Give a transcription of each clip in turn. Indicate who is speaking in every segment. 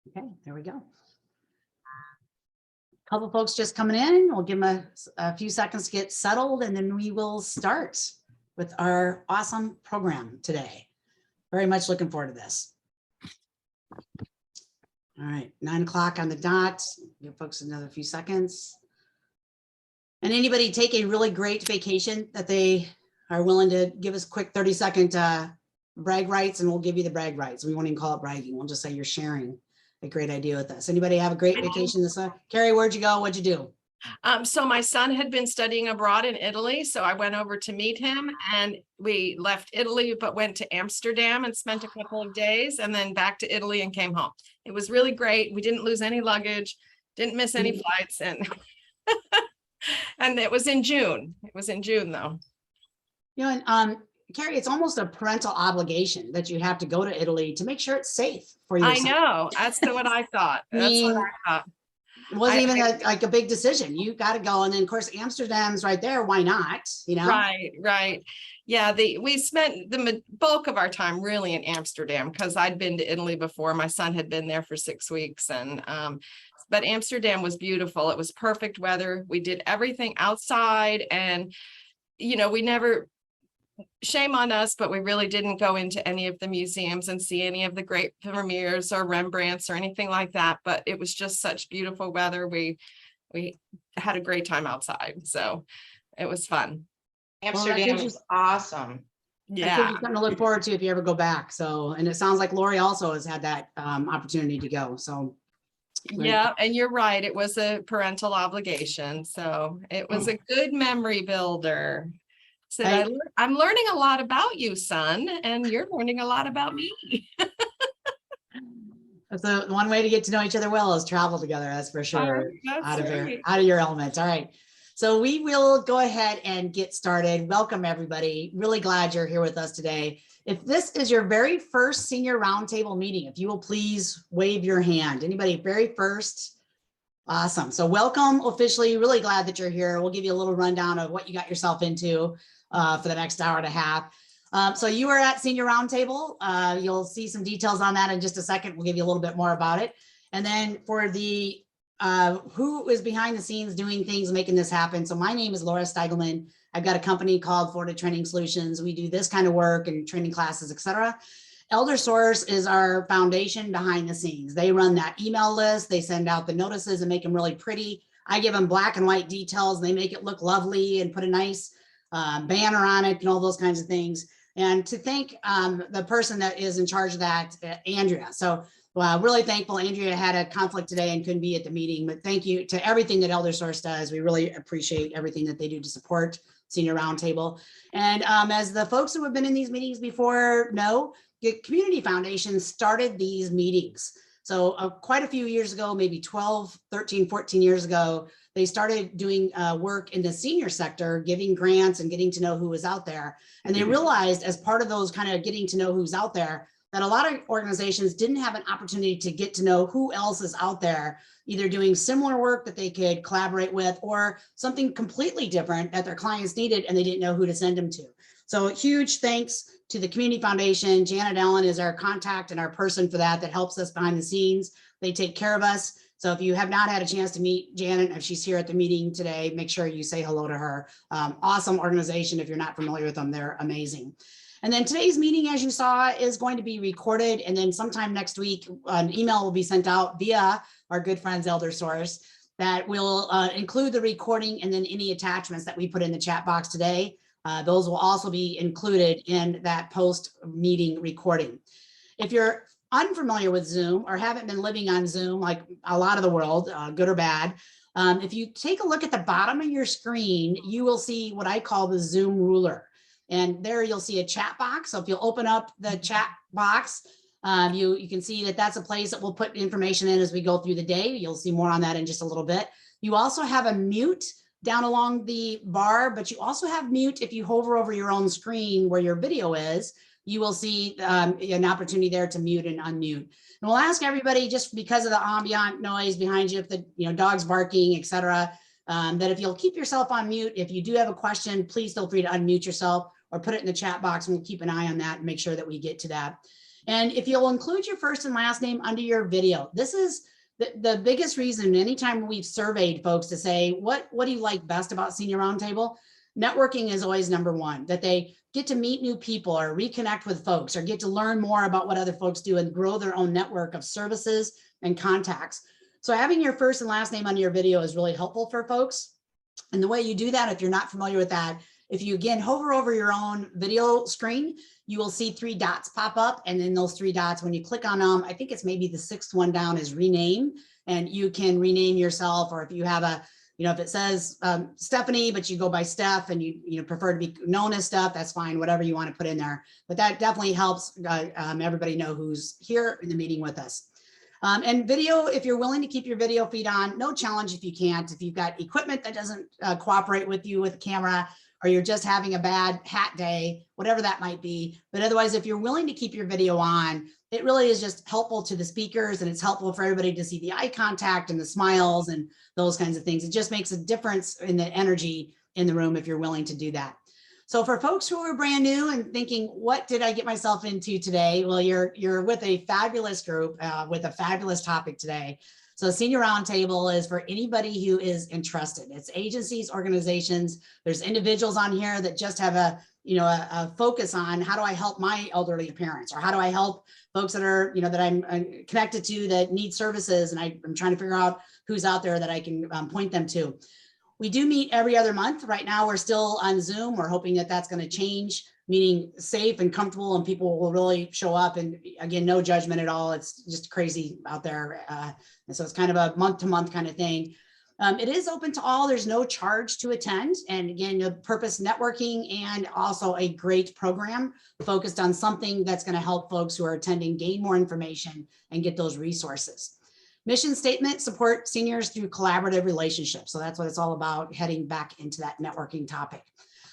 Speaker 1: Okay, there we go. A couple folks just coming in. We'll give them a few seconds to get settled, and then we will start with our awesome program today. Very much looking forward to this. All right, 9 o'clock on the dot. Give folks another few seconds. And anybody take a really great vacation that they are willing to give us quick 30-second brag rights, and we'll give you the brag rights. We won't even call it bragging. We'll just say you're sharing a great idea with us. Anybody have a great vacation this summer? Carrie, where'd you go? What'd you do?
Speaker 2: So my son had been studying abroad in Italy, so I went over to meet him, and we left Italy but went to Amsterdam and spent a couple of days, and then back to Italy and came home. It was really great. We didn't lose any luggage, didn't miss any flights, and and it was in June. It was in June though.
Speaker 1: You know, and Carrie, it's almost a parental obligation that you have to go to Italy to make sure it's safe for you.
Speaker 2: I know. That's what I thought. That's what I thought.
Speaker 1: It wasn't even like a big decision. You got to go. And then of course, Amsterdam's right there. Why not? You know?
Speaker 2: Right. Yeah. We spent the bulk of our time really in Amsterdam because I'd been to Italy before. My son had been there for 6 weeks, and but Amsterdam was beautiful. It was perfect weather. We did everything outside, and you know, we never, shame on us, but we really didn't go into any of the museums and see any of the great Vermeers or Rembrandts or anything like that. But it was just such beautiful weather. We had a great time outside, so it was fun.
Speaker 3: Amsterdam is awesome.
Speaker 1: Yeah, that gives you something to look forward to if you ever go back. So, and it sounds like Lori also has had that opportunity to go. So,
Speaker 2: yeah, and you're right. It was a parental obligation, so it was a good memory builder. So I'm learning a lot about you, son, and you're learning a lot about me.
Speaker 1: So one way to get to know each other well is travel together. That's for sure. Out of your element. All right. So we will go ahead and get started. Welcome everybody. Really glad you're here with us today. If this is your very first senior roundtable meeting, if you will please wave your hand. Anybody very first? Awesome. So welcome officially. Really glad that you're here. We'll give you a little rundown of what you got yourself into for the next hour and a half. So you are at Senior Roundtable. You'll see some details on that in just a second. We'll give you a little bit more about it. And then for the who is behind the scenes doing things, making this happen. So my name is Laura Steigelman. I've got a company called Florida Training Solutions. We do this kind of work and training classes, etc. Elder Source is our foundation behind the scenes. They run that email list. They send out the notices and make them really pretty. I give them black and white details. And they make it look lovely and put a nice banner on it and all those kinds of things. And to thank the person that is in charge of that, Andrea. So really thankful. Andrea had a conflict today and couldn't be at the meeting, but thank you to everything that Elder Source does. We really appreciate everything that they do to support Senior Roundtable. And as the folks who have been in these meetings before know, the Community Foundation started these meetings. So quite a few years ago, maybe 12, 13, 14 years ago, they started doing work in the senior sector, giving grants and getting to know who was out there. And they realized as part of those kind of getting to know who's out there, that a lot of organizations didn't have an opportunity to get to know who else is out there, either doing similar work that they could collaborate with or something completely different that their clients needed and they didn't know who to send them to. So huge thanks to the Community Foundation. Janet Allen is our contact and our person for that helps us behind the scenes. They take care of us. So if you have not had a chance to meet Janet, if she's here at the meeting today, make sure you say hello to her. Awesome organization. If you're not familiar with them, they're amazing. And then today's meeting, as you saw, is going to be recorded. And then sometime next week, an email will be sent out via our good friends, Elder Source, that will include the recording and then any attachments that we put in the chat box today. Those will also be included in that post-meeting recording. If you're unfamiliar with Zoom or haven't been living on Zoom like a lot of the world, good or bad, if you take a look at the bottom of your screen, you will see what I call the Zoom ruler. And there you'll see a chat box. So if you'll open up the chat box, you can see that that's a place that we'll put information in as we go through the day. You'll see more on that in just a little bit. You also have a mute down along the bar, but you also have mute if you hover over your own screen where your video is. You will see an opportunity there to mute and unmute. And we'll ask everybody, just because of the ambient noise behind you, if the dogs barking, etc., that if you'll keep yourself on mute. If you do have a question, please feel free to unmute yourself or put it in the chat box, and we'll keep an eye on that and make sure that we get to that. And if you'll include your first and last name under your video, this is the biggest reason. Anytime we've surveyed folks to say, what do you like best about Senior Roundtable? Networking is always number one, that they get to meet new people or reconnect with folks or get to learn more about what other folks do and grow their own network of services and contacts. So having your first and last name on your video is really helpful for folks. And the way you do that, if you're not familiar with that, if you again hover over your own video screen, you will see 3 dots pop up. And then those 3 dots, when you click on them, I think it's maybe the 6th one down is rename. And you can rename yourself, or if you have a, if it says Stephanie, but you go by Steph and you prefer to be known as Steph, that's fine, whatever you want to put in there. But that definitely helps everybody know who's here in the meeting with us. And video, if you're willing to keep your video feed on, no challenge if you can't. If you've got equipment that doesn't cooperate with you with the camera, or you're just having a bad hat day, whatever that might be. But otherwise, if you're willing to keep your video on, it really is just helpful to the speakers, and it's helpful for everybody to see the eye contact and the smiles and those kinds of things. It just makes a difference in the energy in the room if you're willing to do that. So for folks who are brand new and thinking, what did I get myself into today? Well, you're with a fabulous group with a fabulous topic today. So Senior Roundtable is for anybody who is interested. It's agencies, organizations. There's individuals on here that just have a focus on how do I help my elderly parents, or how do I help folks that are, that I'm connected to that need services, and I'm trying to figure out who's out there that I can point them to. We do meet every other month. Right now, we're still on Zoom. We're hoping that that's going to change, meaning safe and comfortable, and people will really show up. And again, no judgment at all. It's just crazy out there. And so it's kind of a month-to-month kind of thing. It is open to all. There's no charge to attend. And again, the purpose networking, and also a great program focused on something that's going to help folks who are attending gain more information and get those resources. Mission statement: support seniors through collaborative relationships. So that's what it's all about, heading back into that networking topic.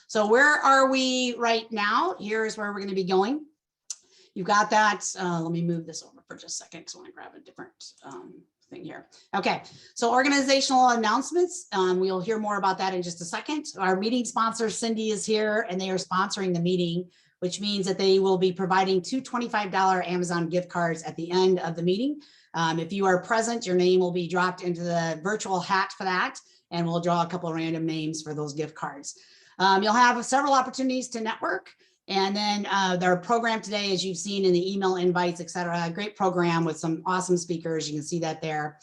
Speaker 1: So where are we right now? Here's where we're going to be going. You've got that. Let me move this over for just a second because I want to grab a different thing here. Okay, so organizational announcements. We'll hear more about that in just a second. Our meeting sponsor, Cindy, is here, and they are sponsoring the meeting, which means that they will be providing 2 $25 Amazon gift cards at the end of the meeting. If you are present, your name will be dropped into the virtual hat for that, and we'll draw a couple of random names for those gift cards. You'll have several opportunities to network. And then their program today, as you've seen in the email invites, et cetera, a great program with some awesome speakers. You can see that there.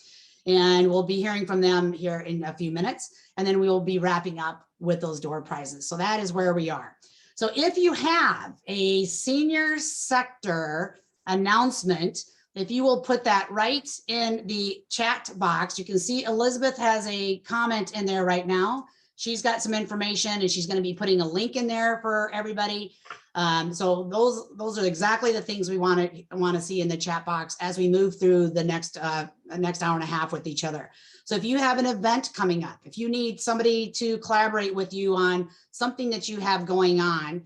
Speaker 1: And we'll be hearing from them here in a few minutes. And then we will be wrapping up with those door prizes. So that is where we are. So if you have a senior sector announcement, if you will put that right in the chat box, you can see Elizabeth has a comment in there right now. She's got some information, and she's going to be putting a link in there for everybody. So those are exactly the things we want to see in the chat box as we move through the next hour and a half with each other. So if you have an event coming up, if you need somebody to collaborate with you on something that you have going on,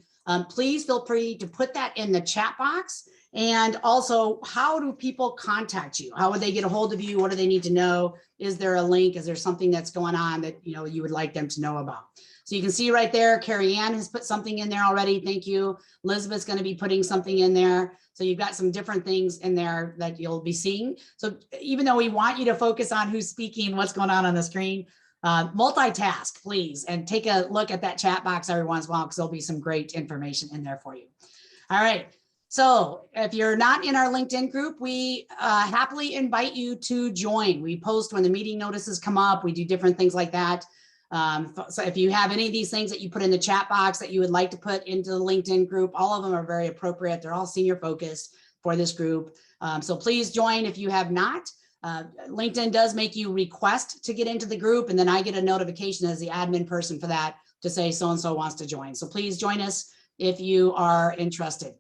Speaker 1: please feel free to put that in the chat box. And also, how do people contact you? How would they get a hold of you? What do they need to know? Is there a link? Is there something that's going on that you would like them to know about? So you can see right there, Carrie Ann has put something in there already. Thank you. Elizabeth's going to be putting something in there. So you've got some different things in there that you'll be seeing. So even though we want you to focus on who's speaking, what's going on the screen, multitask, please, and take a look at that chat box every once in a while, because there'll be some great information in there for you. All right. So if you're not in our LinkedIn group, we happily invite you to join. We post when the meeting notices come up. We do different things like that. So if you have any of these things that you put in the chat box that you would like to put into the LinkedIn group, all of them are very appropriate. They're all senior focused for this group. So please join if you have not. LinkedIn does make you request to get into the group, and then I get a notification as the admin person for that to say so-and-so wants to join. So please join us if you are interested.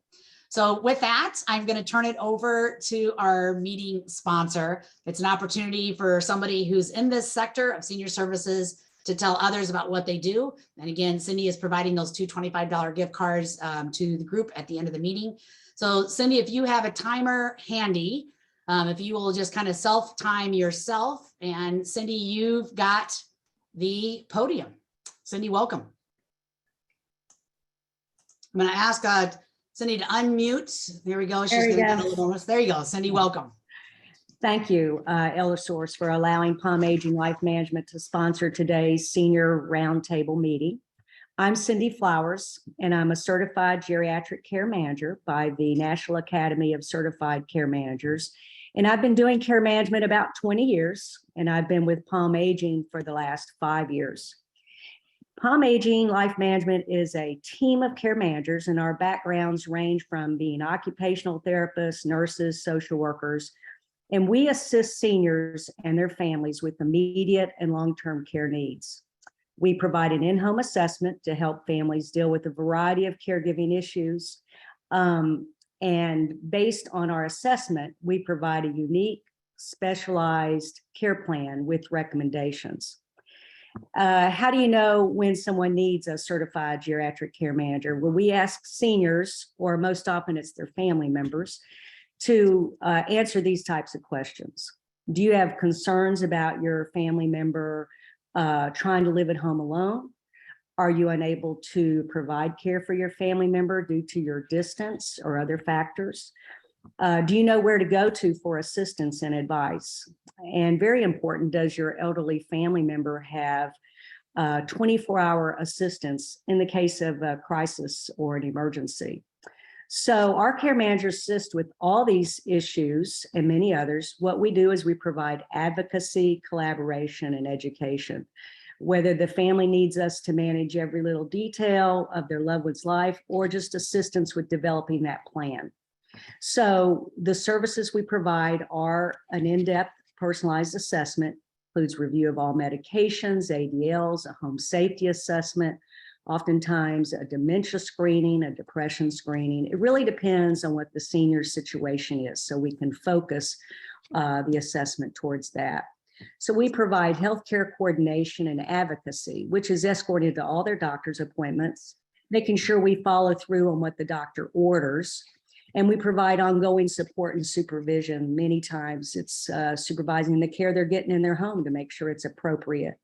Speaker 1: So with that, I'm going to turn it over to our meeting sponsor. It's an opportunity for somebody who's in this sector of senior services to tell others about what they do. And again, Cindy is providing those 2 $25 gift cards to the group at the end of the meeting. So Cindy, if you have a timer handy, if you will just kind of self-time yourself. And Cindy, you've got the podium. Cindy, welcome. I'm going to ask Cindy to unmute. There we go. She's
Speaker 4: There we
Speaker 1: gonna
Speaker 4: go.
Speaker 1: get a little. There you go, Cindy. Welcome.
Speaker 4: Thank you, Eldersource, for allowing Palm Aging Life Management to sponsor today's senior roundtable meeting. I'm Cindy Flowers, and I'm a certified geriatric care manager by the National Academy of Certified Care Managers. And I've been doing care management about 20 years, and I've been with Palm Aging for the last 5 years. Palm Aging Life Management is a team of care managers, and our backgrounds range from being occupational therapists, nurses, social workers, and we assist seniors and their families with immediate and long-term care needs. We provide an in-home assessment to help families deal with a variety of caregiving issues. And based on our assessment, we provide a unique, specialized care plan with recommendations. How do you know when someone needs a certified geriatric care manager? Well, we ask seniors, or most often it's their family members, to answer these types of questions. Do you have concerns about your family member trying to live at home alone? Are you unable to provide care for your family member due to your distance or other factors? Do you know where to go to for assistance and advice? And very important, does your elderly family member have 24-hour assistance in the case of a crisis or an emergency? So our care managers assist with all these issues and many others. What we do is we provide advocacy, collaboration, and education. Whether the family needs us to manage every little detail of their loved one's life or just assistance with developing that plan. So the services we provide are an in-depth personalized assessment, includes review of all medications, ADLs, a home safety assessment, oftentimes a dementia screening, a depression screening. It really depends on what the senior situation is, so we can focus the assessment towards that. So we provide healthcare coordination and advocacy, which is escorted to all their doctor's appointments, making sure we follow through on what the doctor orders. And we provide ongoing support and supervision. Many times it's supervising the care they're getting in their home to make sure it's appropriate.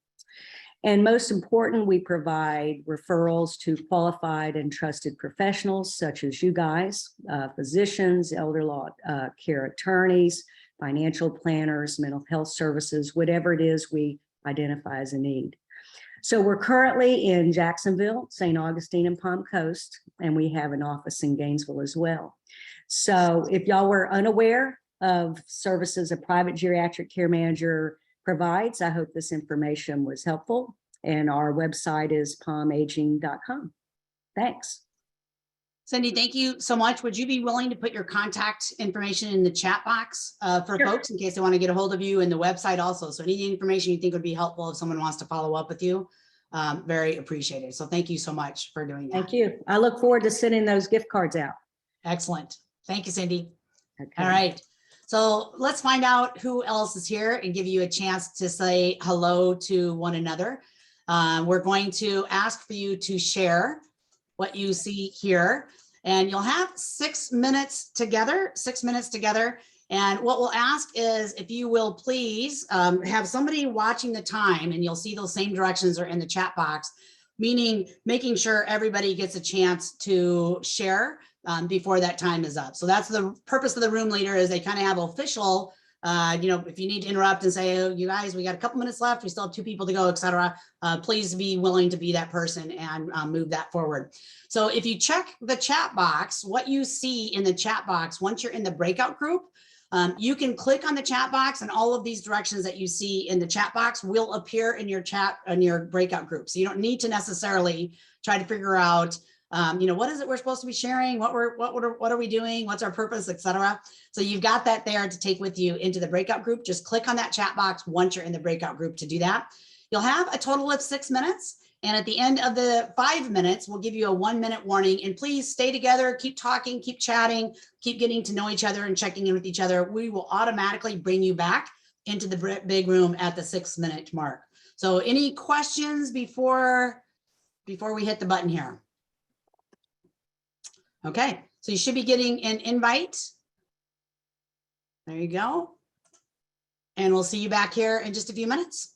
Speaker 4: And most important, we provide referrals to qualified and trusted professionals such as you guys, physicians, elder law care attorneys, financial planners, mental health services, whatever it is we identify as a need. So we're currently in Jacksonville, St. Augustine, and Palm Coast, and we have an office in Gainesville as well. So if y'all were unaware of services a private geriatric care manager provides, I hope this information was helpful. And our website is palmaging.com. Thanks.
Speaker 1: Cindy, thank you so much. Would you be willing to put your contact information in the chat box for
Speaker 4: Sure.
Speaker 1: folks in case they want to get a hold of you, and the website also? So any information you think would be helpful if someone wants to follow up with you, very appreciated. So thank you so much for doing that.
Speaker 4: Thank you. I look forward to sending those gift cards out.
Speaker 1: Excellent. Thank you, Cindy.
Speaker 4: Okay.
Speaker 1: All right. So let's find out who else is here and give you a chance to say hello to one another. We're going to ask for you to share what you see here, and you'll have 6 minutes together, 6 minutes together. And what we'll ask is if you will please have somebody watching the time, and you'll see those same directions are in the chat box, meaning making sure everybody gets a chance to share before that time is up. So that's the purpose of the room leader, is they kind of have official, if you need to interrupt and say, oh, you guys, we got a couple minutes left, we still have 2 people to go, etc. Please be willing to be that person and move that forward. So if you check the chat box, what you see in the chat box, once you're in the breakout group, you can click on the chat box, and all of these directions that you see in the chat box will appear in your chat and your breakout group. So you don't need to necessarily try to figure out, what is it we're supposed to be sharing? What are we doing? What's our purpose, etc. So you've got that there to take with you into the breakout group. Just click on that chat box once you're in the breakout group to do that. You'll have a total of 6 minutes. And at the end of the 5 minutes, we'll give you a 1-minute warning. And please stay together, keep talking, keep chatting, keep getting to know each other and checking in with each other. We will automatically bring you back into the big room at the 6-minute mark. So any questions before we hit the button here? Okay, so you should be getting an invite. There you go. And we'll see you back here in just a few minutes.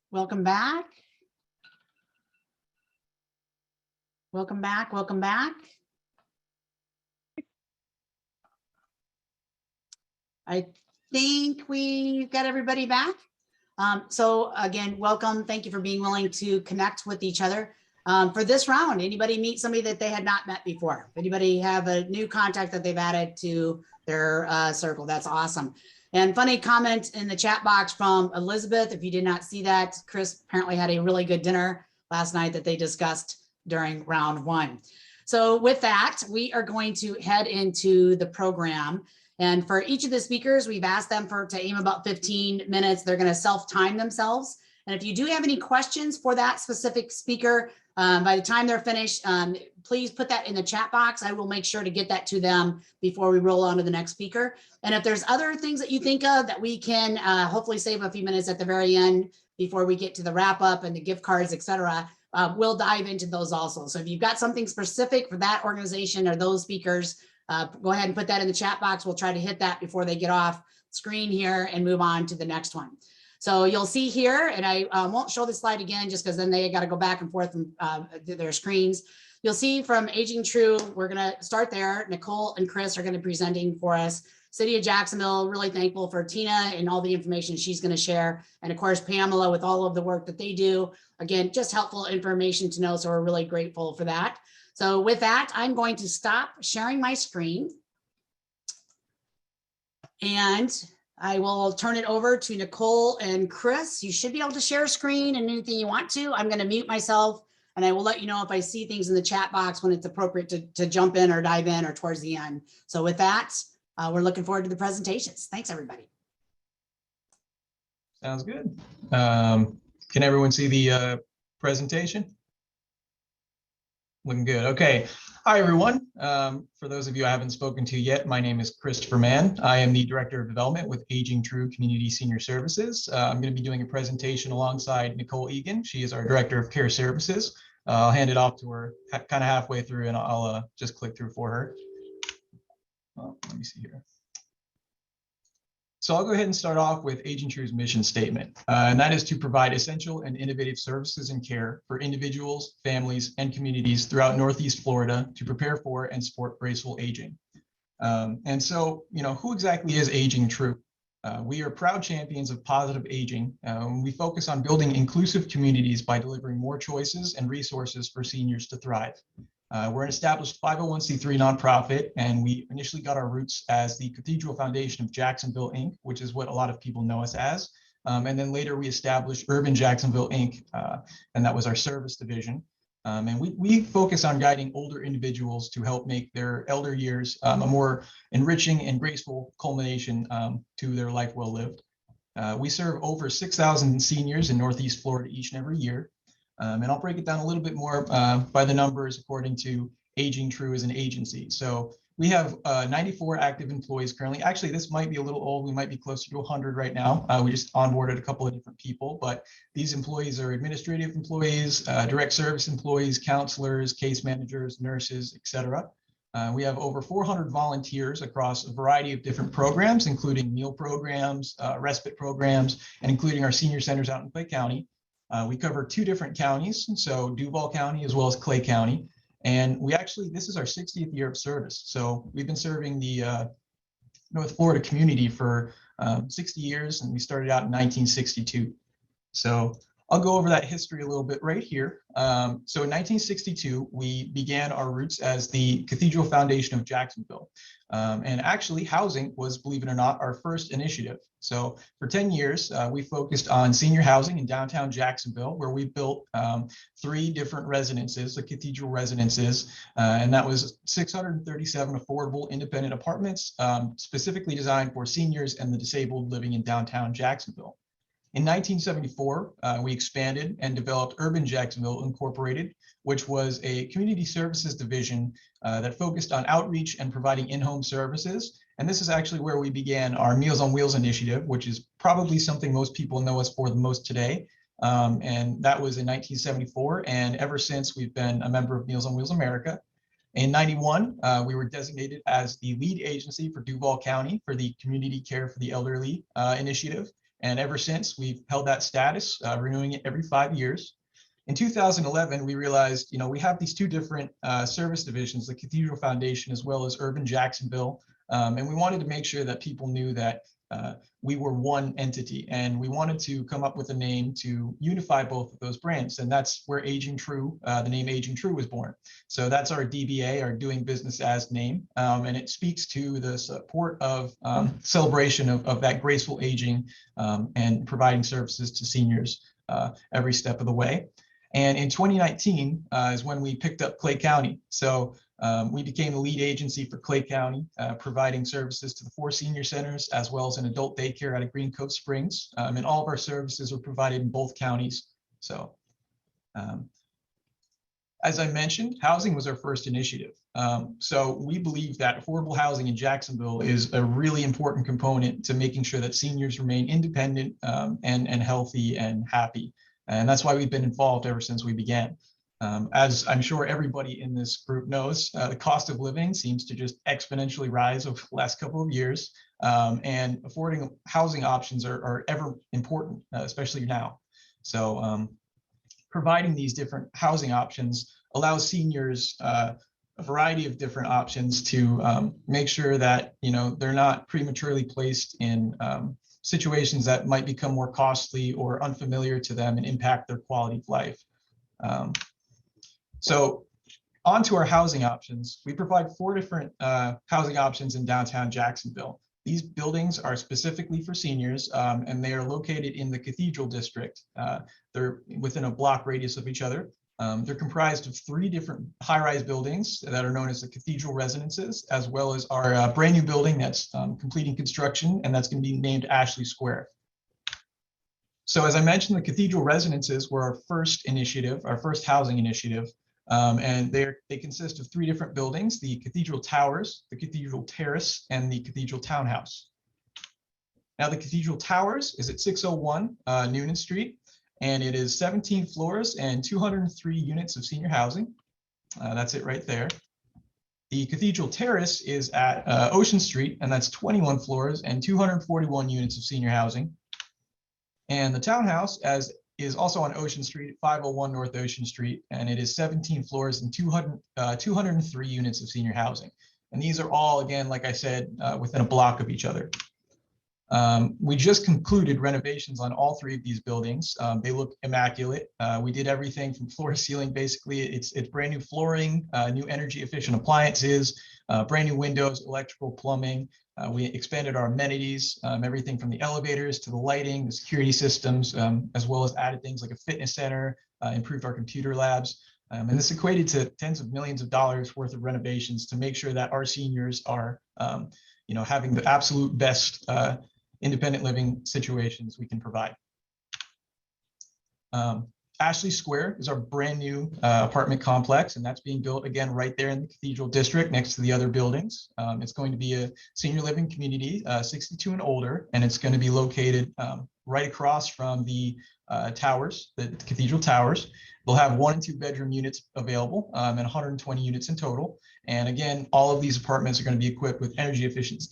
Speaker 1: Welcome back. Welcome back. Welcome back. I think we've got everybody back. So again, welcome. Thank you for being willing to connect with each other. For this round, anybody meet somebody that they had not met before? Anybody have a new contact that they've added to their circle? That's awesome. And funny comment in the chat box from Elizabeth. If you did not see that, Chris apparently had a really good dinner last night that they discussed during round one. So with that, we are going to head into the program. And for each of the speakers, we've asked them to aim about 15 minutes. They're going to self-time themselves. And if you do have any questions for that specific speaker, by the time they're finished, please put that in the chat box. I will make sure to get that to them before we roll on to the next speaker. And if there's other things that you think of that we can hopefully save a few minutes at the very end before we get to the wrap up and the gift cards, et cetera, we'll dive into those also. So if you've got something specific for that organization or those speakers, go ahead and put that in the chat box. We'll try to hit that before they get off screen here and move on to the next one. So you'll see here, and I won't show the slide again just because then they got to go back and forth and their screens. You'll see from Aging True, we're going to start there. Nicole and Chris are going to be presenting for us. City of Jacksonville, really thankful for Tina and all the information she's going to share. And of course, Pamela with all of the work that they do. Again, just helpful information to know. So we're really grateful for that. So with that, I'm going to stop sharing my screen. And I will turn it over to Nicole and Chris. You should be able to share a screen and anything you want to. I'm going to mute myself and I will let you know if I see things in the chat box when it's appropriate to jump in or dive in or towards the end. So with that, we're looking forward to the presentations. Thanks, everybody.
Speaker 5: Sounds good. Can everyone see the presentation? Looking good. Okay. Hi, everyone. For those of you I haven't spoken to yet, my name is Christopher Mann. I am the Director of Development with Aging True Community Senior Services. I'm going to be doing a presentation alongside Nicole Egan. She is our Director of Care Services. I'll hand it off to her kind of halfway through and I'll just click through for her. Let me see here. So I'll go ahead and start off with Aging True's mission statement, and that is to provide essential and innovative services and care for individuals, families, and communities throughout Northeast Florida to prepare for and support graceful aging. And so, who exactly is Aging True? We are proud champions of positive aging. We focus on building inclusive communities by delivering more choices and resources for seniors to thrive. We're an established 501c3 nonprofit, and we initially got our roots as the Cathedral Foundation of Jacksonville, Inc., which is what a lot of people know us as. And then later we established Urban Jacksonville, Inc., and that was our service division. And we focus on guiding older individuals to help make their elder years a more enriching and graceful culmination to their life well lived. We serve over 6,000 seniors in Northeast Florida each and every year. And I'll break it down a little bit more by the numbers according to Aging True as an agency. So we have 94 active employees currently. Actually, this might be a little old. We might be closer to 100 right now. We just onboarded a couple of different people, but these employees are administrative employees, direct service employees, counselors, case managers, nurses, etc. We have over 400 volunteers across a variety of different programs, including meal programs, respite programs, and including our senior centers out in Clay County. We cover 2 different counties, so Duval County as well as Clay County. And this is our 60th year of service. So we've been serving the North Florida community for 60 years, and we started out in 1962. So I'll go over that history a little bit right here. So in 1962, we began our roots as the Cathedral Foundation of Jacksonville. And actually housing was, believe it or not, our first initiative. So for 10 years, we focused on senior housing in downtown Jacksonville, where we built 3 different residences, the Cathedral residences, and that was 637 affordable independent apartments, specifically designed for seniors and the disabled living in downtown Jacksonville. In 1974, we expanded and developed Urban Jacksonville Incorporated, which was a community services division that focused on outreach and providing in-home services. And this is actually where we began our Meals on Wheels initiative, which is probably something most people know us for the most today. And that was in 1974. And ever since, we've been a member of Meals on Wheels America. In 91, we were designated as the lead agency for Duval County for the Community Care for the Elderly initiative. And ever since, we've held that status, renewing it every 5 years. In 2011, we realized, we have these two different service divisions, the Cathedral Foundation as well as Urban Jacksonville. And we wanted to make sure that people knew that we were one entity, and we wanted to come up with a name to unify both of those brands. And that's where Aging True, the name Aging True was born. So that's our DBA, our Doing Business As name. And it speaks to the support of celebration of that graceful aging and providing services to seniors every step of the way. And in 2019 is when we picked up Clay County. So we became the lead agency for Clay County, providing services to the 4 senior centers, as well as an adult daycare out of Green Cove Springs. And all of our services are provided in both counties. So as I mentioned, housing was our first initiative. So we believe that affordable housing in Jacksonville is a really important component to making sure that seniors remain independent and healthy and happy. And that's why we've been involved ever since we began. As I'm sure everybody in this group knows, the cost of living seems to just exponentially rise over the last couple of years, and affording housing options are ever important, especially now. So providing these different housing options allows seniors a variety of different options to make sure that they're not prematurely placed in situations that might become more costly or unfamiliar to them and impact their quality of life. So on to our housing options. We provide 4 different housing options in downtown Jacksonville. These buildings are specifically for seniors, and they are located in the Cathedral District. They're within a block radius of each other. They're comprised of 3 different high-rise buildings that are known as the Cathedral Residences, as well as our brand new building that's completing construction, and that's going to be named Ashley Square. So as I mentioned, the Cathedral Residences were our first initiative, our first housing initiative. And they consist of 3 different buildings: the Cathedral Towers, the Cathedral Terrace, and the Cathedral Townhouse. Now, the Cathedral Towers is at 601 Noonan Street, and it is 17 floors and 203 units of senior housing. That's it right there. The Cathedral Terrace is at Ocean Street, and that's 21 floors and 241 units of senior housing. And the Townhouse is also on Ocean Street, 501 North Ocean Street, and it is 17 floors and 203 units of senior housing. And these are all, again, like I said, within a block of each other. We just concluded renovations on all 3 of these buildings. They look immaculate. We did everything from floor to ceiling. Basically, it's brand new flooring, new energy efficient appliances, brand new windows, electrical, plumbing. We expanded our amenities, everything from the elevators to the lighting, the security systems, as well as added things like a fitness center, improved our computer labs. And this equated to tens of millions of dollars worth of renovations to make sure that our seniors are, having the absolute best independent living situations we can provide. Ashley Square is our brand new apartment complex, and that's being built again right there in the Cathedral District next to the other buildings. It's going to be a senior living community, 62 and older, and it's going to be located right across from the towers, the Cathedral Towers. They'll have 1 and 2 bedroom units available, and 120 units in total. And again, all of these apartments are going to be equipped with energy efficient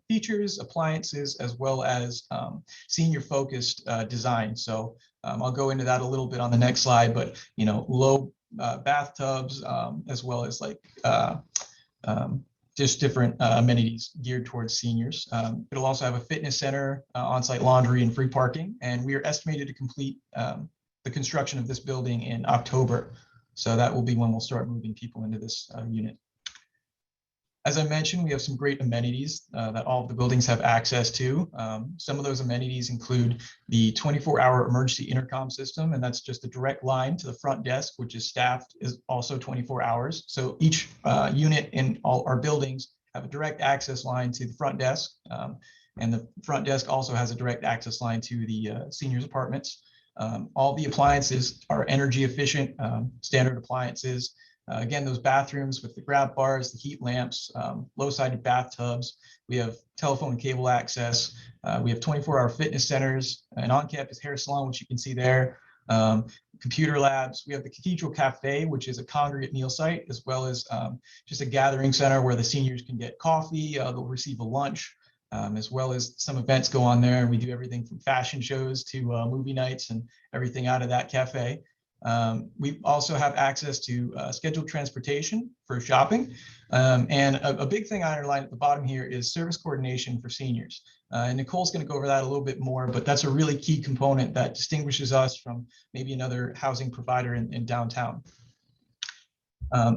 Speaker 5: features, appliances, as well as senior focused design. So I'll go into that a little bit on the next slide, but low bathtubs, as well as just different amenities geared towards seniors. It'll also have a fitness center, on-site laundry, and free parking. And we are estimated to complete the construction of this building in October. So that will be when we'll start moving people into this unit. As I mentioned, we have some great amenities that all of the buildings have access to. Some of those amenities include the 24-hour emergency intercom system, and that's just a direct line to the front desk, which is staffed is also 24 hours. So each unit in all our buildings have a direct access line to the front desk, and the front desk also has a direct access line to the seniors' apartments. All the appliances are energy efficient, standard appliances. Again, those bathrooms with the grab bars, the heat lamps, low-sided bathtubs. We have telephone and cable access. We have 24-hour fitness centers, an on-campus hair salon, which you can see there, computer labs. We have the Cathedral Cafe, which is a congregate meal site, as well as just a gathering center where the seniors can get coffee. They'll receive a lunch. as well as some events go on there. And we do everything from fashion shows to movie nights and everything out of that cafe. We also have access to scheduled transportation for shopping. And a big thing I underline at the bottom here is service coordination for seniors. And Nicole's going to go over that a little bit more, but that's a really key component that distinguishes us from maybe another housing provider in downtown.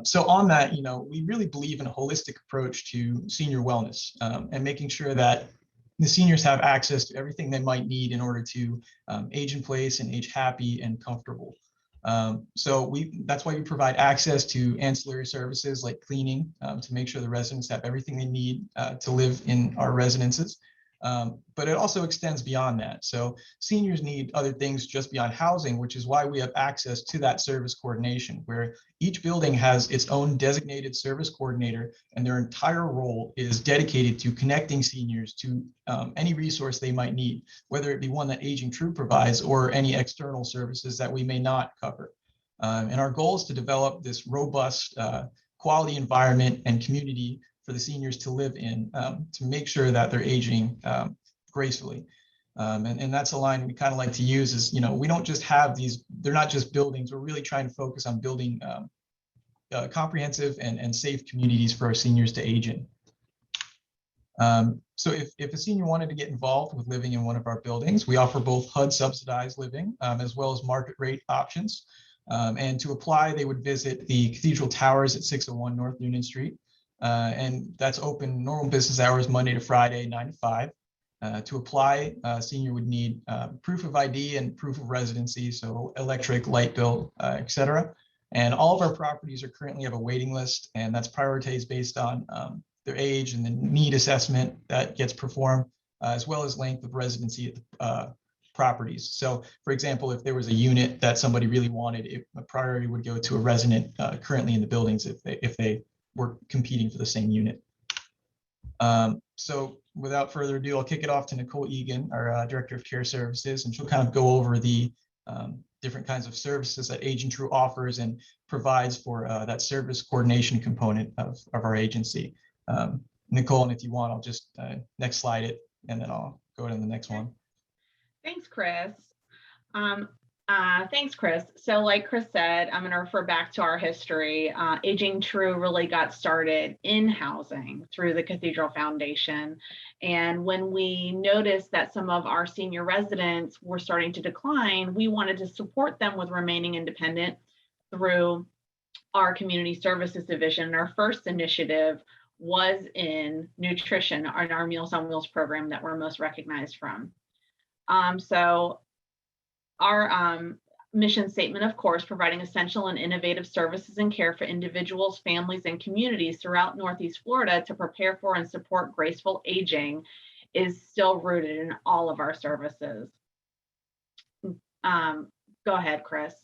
Speaker 5: So on that, we really believe in a holistic approach to senior wellness and making sure that the seniors have access to everything they might need in order to age in place and age happy and comfortable. So that's why we provide access to ancillary services like cleaning to make sure the residents have everything they need to live in our residences. But it also extends beyond that. So seniors need other things just beyond housing, which is why we have access to that service coordination, where each building has its own designated service coordinator, and their entire role is dedicated to connecting seniors to any resource they might need, whether it be one that Aging True provides or any external services that we may not cover. And our goal is to develop this robust quality environment and community for the seniors to live in to make sure that they're aging gracefully. And that's a line we kind of like to use is, we don't just have these, they're not just buildings, we're really trying to focus on building comprehensive and safe communities for our seniors to age in. So if a senior wanted to get involved with living in one of our buildings, we offer both HUD subsidized living as well as market rate options. And to apply, they would visit the Cathedral Towers at 601 North Union Street. And that's open normal business hours, Monday to Friday, 9 to 5. To apply, a senior would need proof of ID and proof of residency, so electric, light bill, et cetera. And all of our properties are currently have a waiting list, and that's prioritized based on their age and the need assessment that gets performed, as well as length of residency at the properties. So, for example, if there was a unit that somebody really wanted, a priority would go to a resident currently in the buildings if they were competing for the same unit. So without further ado, I'll kick it off to Nicole Egan, our Director of Care Services, and she'll kind of go over the different kinds of services that Aging True offers and provides for that service coordination component of our agency. Nicole, and if you want, I'll just next slide it, and then I'll go to the next one.
Speaker 6: Thanks, Chris. Thanks, Chris. So like Chris said, I'm going to refer back to our history. Aging True really got started in housing through the Cathedral Foundation. And when we noticed that some of our senior residents were starting to decline, we wanted to support them with remaining independent through our Community Services Division. Our first initiative was in nutrition, our Meals on Wheels program that we're most recognized from. So our mission statement, of course, providing essential and innovative services and care for individuals, families, and communities throughout Northeast Florida to prepare for and support graceful aging, is still rooted in all of our services. Go ahead, Chris.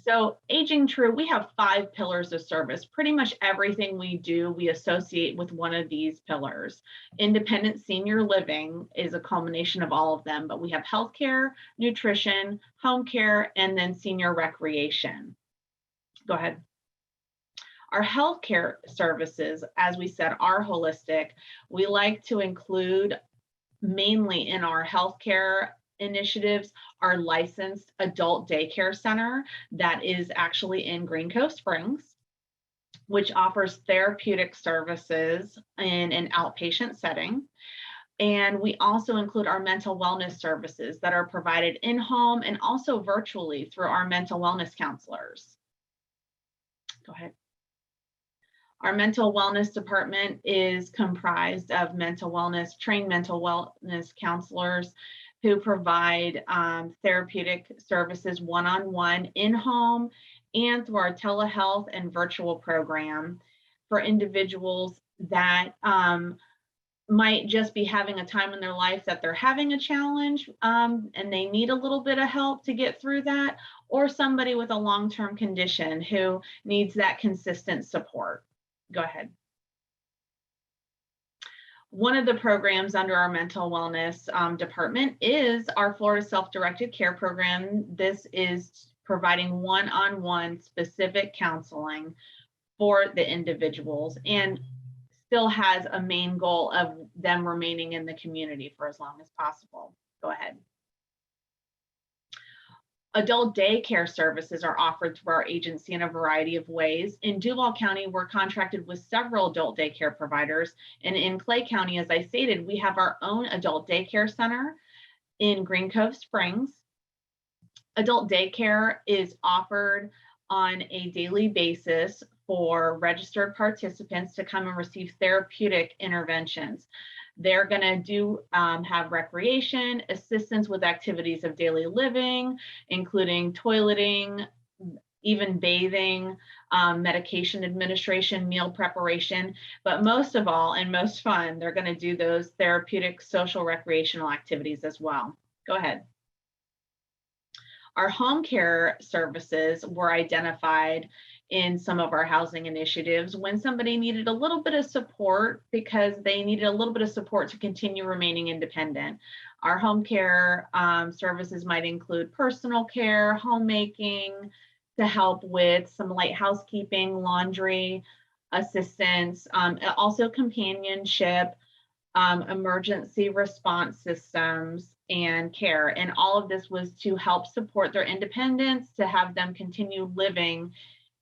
Speaker 6: So Aging True, we have 5 pillars of service. Pretty much everything we do, we associate with one of these pillars. Independent senior living is a culmination of all of them, but we have healthcare, nutrition, home care, and then senior recreation. Go ahead. Our healthcare services, as we said, are holistic. We like to include mainly in our healthcare initiatives, our licensed adult daycare center that is actually in Green Cove Springs, which offers therapeutic services in an outpatient setting. And we also include our mental wellness services that are provided in home and also virtually through our mental wellness counselors. Go ahead. Our mental wellness department is comprised of trained mental wellness counselors who provide therapeutic services one-on-one in-home and through our telehealth and virtual program for individuals that might just be having a time in their life that they're having a challenge and they need a little bit of help to get through that, or somebody with a long-term condition who needs that consistent support. Go ahead. One of the programs under our mental wellness department is our Florida Self-Directed Care Program. This is providing one-on-one specific counseling for the individuals. And still has a main goal of them remaining in the community for as long as possible. Go ahead. Adult daycare services are offered through our agency in a variety of ways. In Duval County, we're contracted with several adult daycare providers. And in Clay County, as I stated, we have our own adult daycare center in Green Cove Springs. Adult daycare is offered on a daily basis for registered participants to come and receive therapeutic interventions. They're going to have recreation, assistance with activities of daily living, including toileting, even bathing, medication administration, meal preparation, but most of all, and most fun, they're going to do those therapeutic social recreational activities as well. Go ahead. Our home care services were identified in some of our housing initiatives when somebody needed a little bit of support because they needed a little bit of support to continue remaining independent. Our home care services might include personal care, homemaking, to help with some light housekeeping, laundry assistance, also companionship, emergency response systems, and care. And all of this was to help support their independence, to have them continue living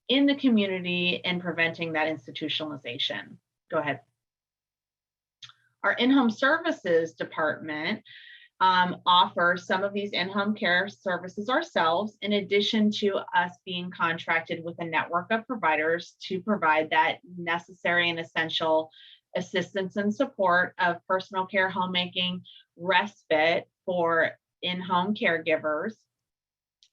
Speaker 6: in the community and preventing that institutionalization. Go ahead. Our in-home services department offers some of these in-home care services ourselves, in addition to us being contracted with a network of providers to provide that necessary and essential assistance and support of personal care, homemaking, respite for in-home caregivers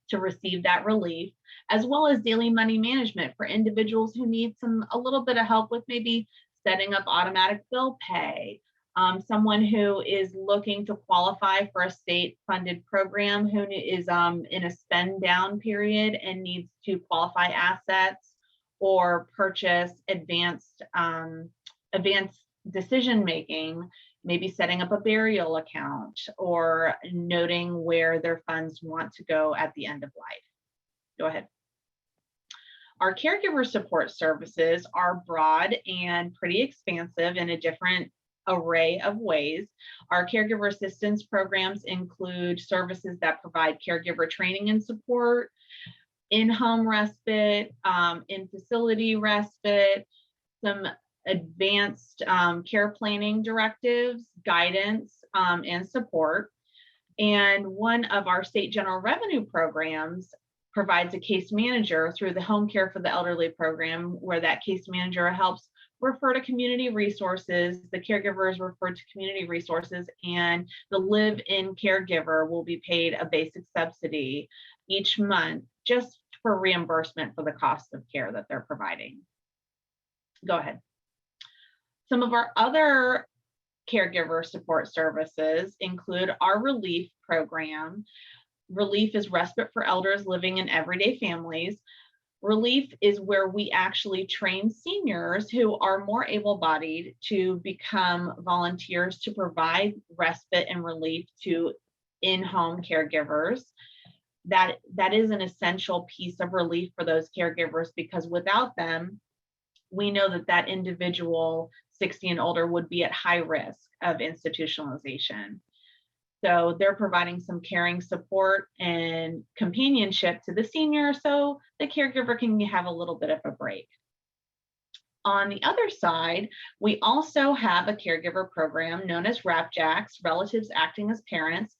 Speaker 6: to receive that relief, as well as daily money management for individuals who need a little bit of help with maybe setting up automatic bill pay, someone who is looking to qualify for a state-funded program, who is in a spend down period and needs to qualify assets or purchase advanced decision making, maybe setting up a burial account or noting where their funds want to go at the end of life. Go ahead. Our caregiver support services are broad and pretty expansive in a different array of ways. Our caregiver assistance programs include services that provide caregiver training and support, in-home respite, in-facility respite, some advanced care planning directives, guidance, and support. And one of our state general revenue programs provides a case manager through the Home Care for the Elderly program, where that case manager helps refer to community resources, the caregiver is referred to community resources, and the live-in caregiver will be paid a basic subsidy each month just for reimbursement for the cost of care that they're providing. Go ahead. Some of our other caregiver support services include our Relief program. Relief is respite for elders living in everyday families. Relief is where we actually train seniors who are more able-bodied to become volunteers to provide respite and relief to in-home caregivers. That is an essential piece of relief for those caregivers, because without them, we know that individual 60 and older would be at high risk of institutionalization. So they're providing some caring support and companionship to the senior so the caregiver can have a little bit of a break. On the other side, we also have a caregiver program known as RAPJACs, Relatives Acting as Parents.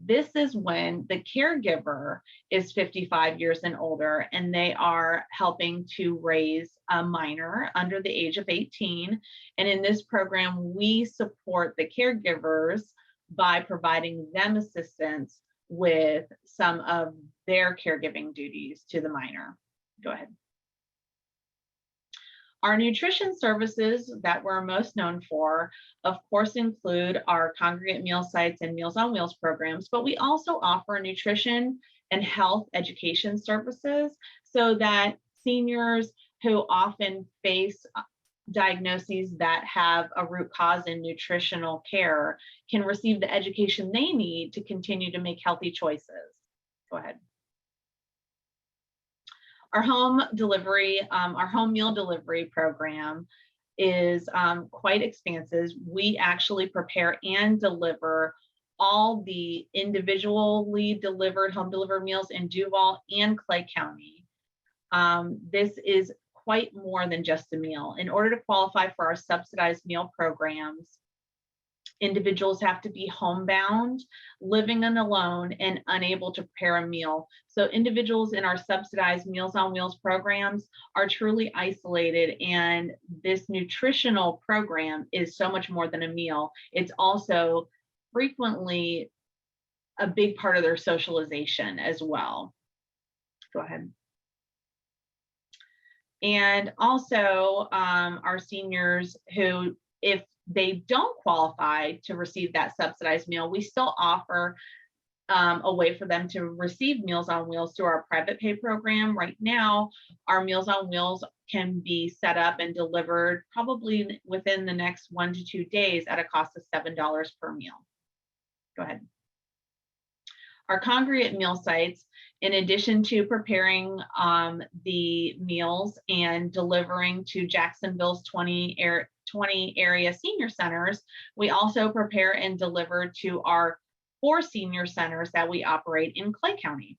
Speaker 6: This is when the caregiver is 55 years and older and they are helping to raise a minor under the age of 18. And in this program, we support the caregivers by providing them assistance with some of their caregiving duties to the minor. Go ahead. Our nutrition services that we're most known for, of course, include our congregate meal sites and Meals on Wheels programs, but we also offer nutrition and health education services so that seniors who often face diagnoses that have a root cause in nutritional care can receive the education they need to continue to make healthy choices. Go ahead. Our home delivery, our home meal delivery program is quite expansive. We actually prepare and deliver all the individually delivered home delivered meals in Duval and Clay County. This is quite more than just a meal. In order to qualify for our subsidized meal programs, individuals have to be homebound, living alone, and unable to prepare a meal. So individuals in our subsidized Meals on Wheels programs are truly isolated, and this nutritional program is so much more than a meal. It's also frequently a big part of their socialization as well. Go ahead. And also our seniors who, if they don't qualify to receive that subsidized meal, we still offer a way for them to receive Meals on Wheels through our private pay program. Right now, our Meals on Wheels can be set up and delivered probably within the next 1 to 2 days at a cost of $7 per meal. Go ahead. Our congregate meal sites, in addition to preparing the meals and delivering to Jacksonville's 20 area senior centers, we also prepare and deliver to our 4 senior centers that we operate in Clay County.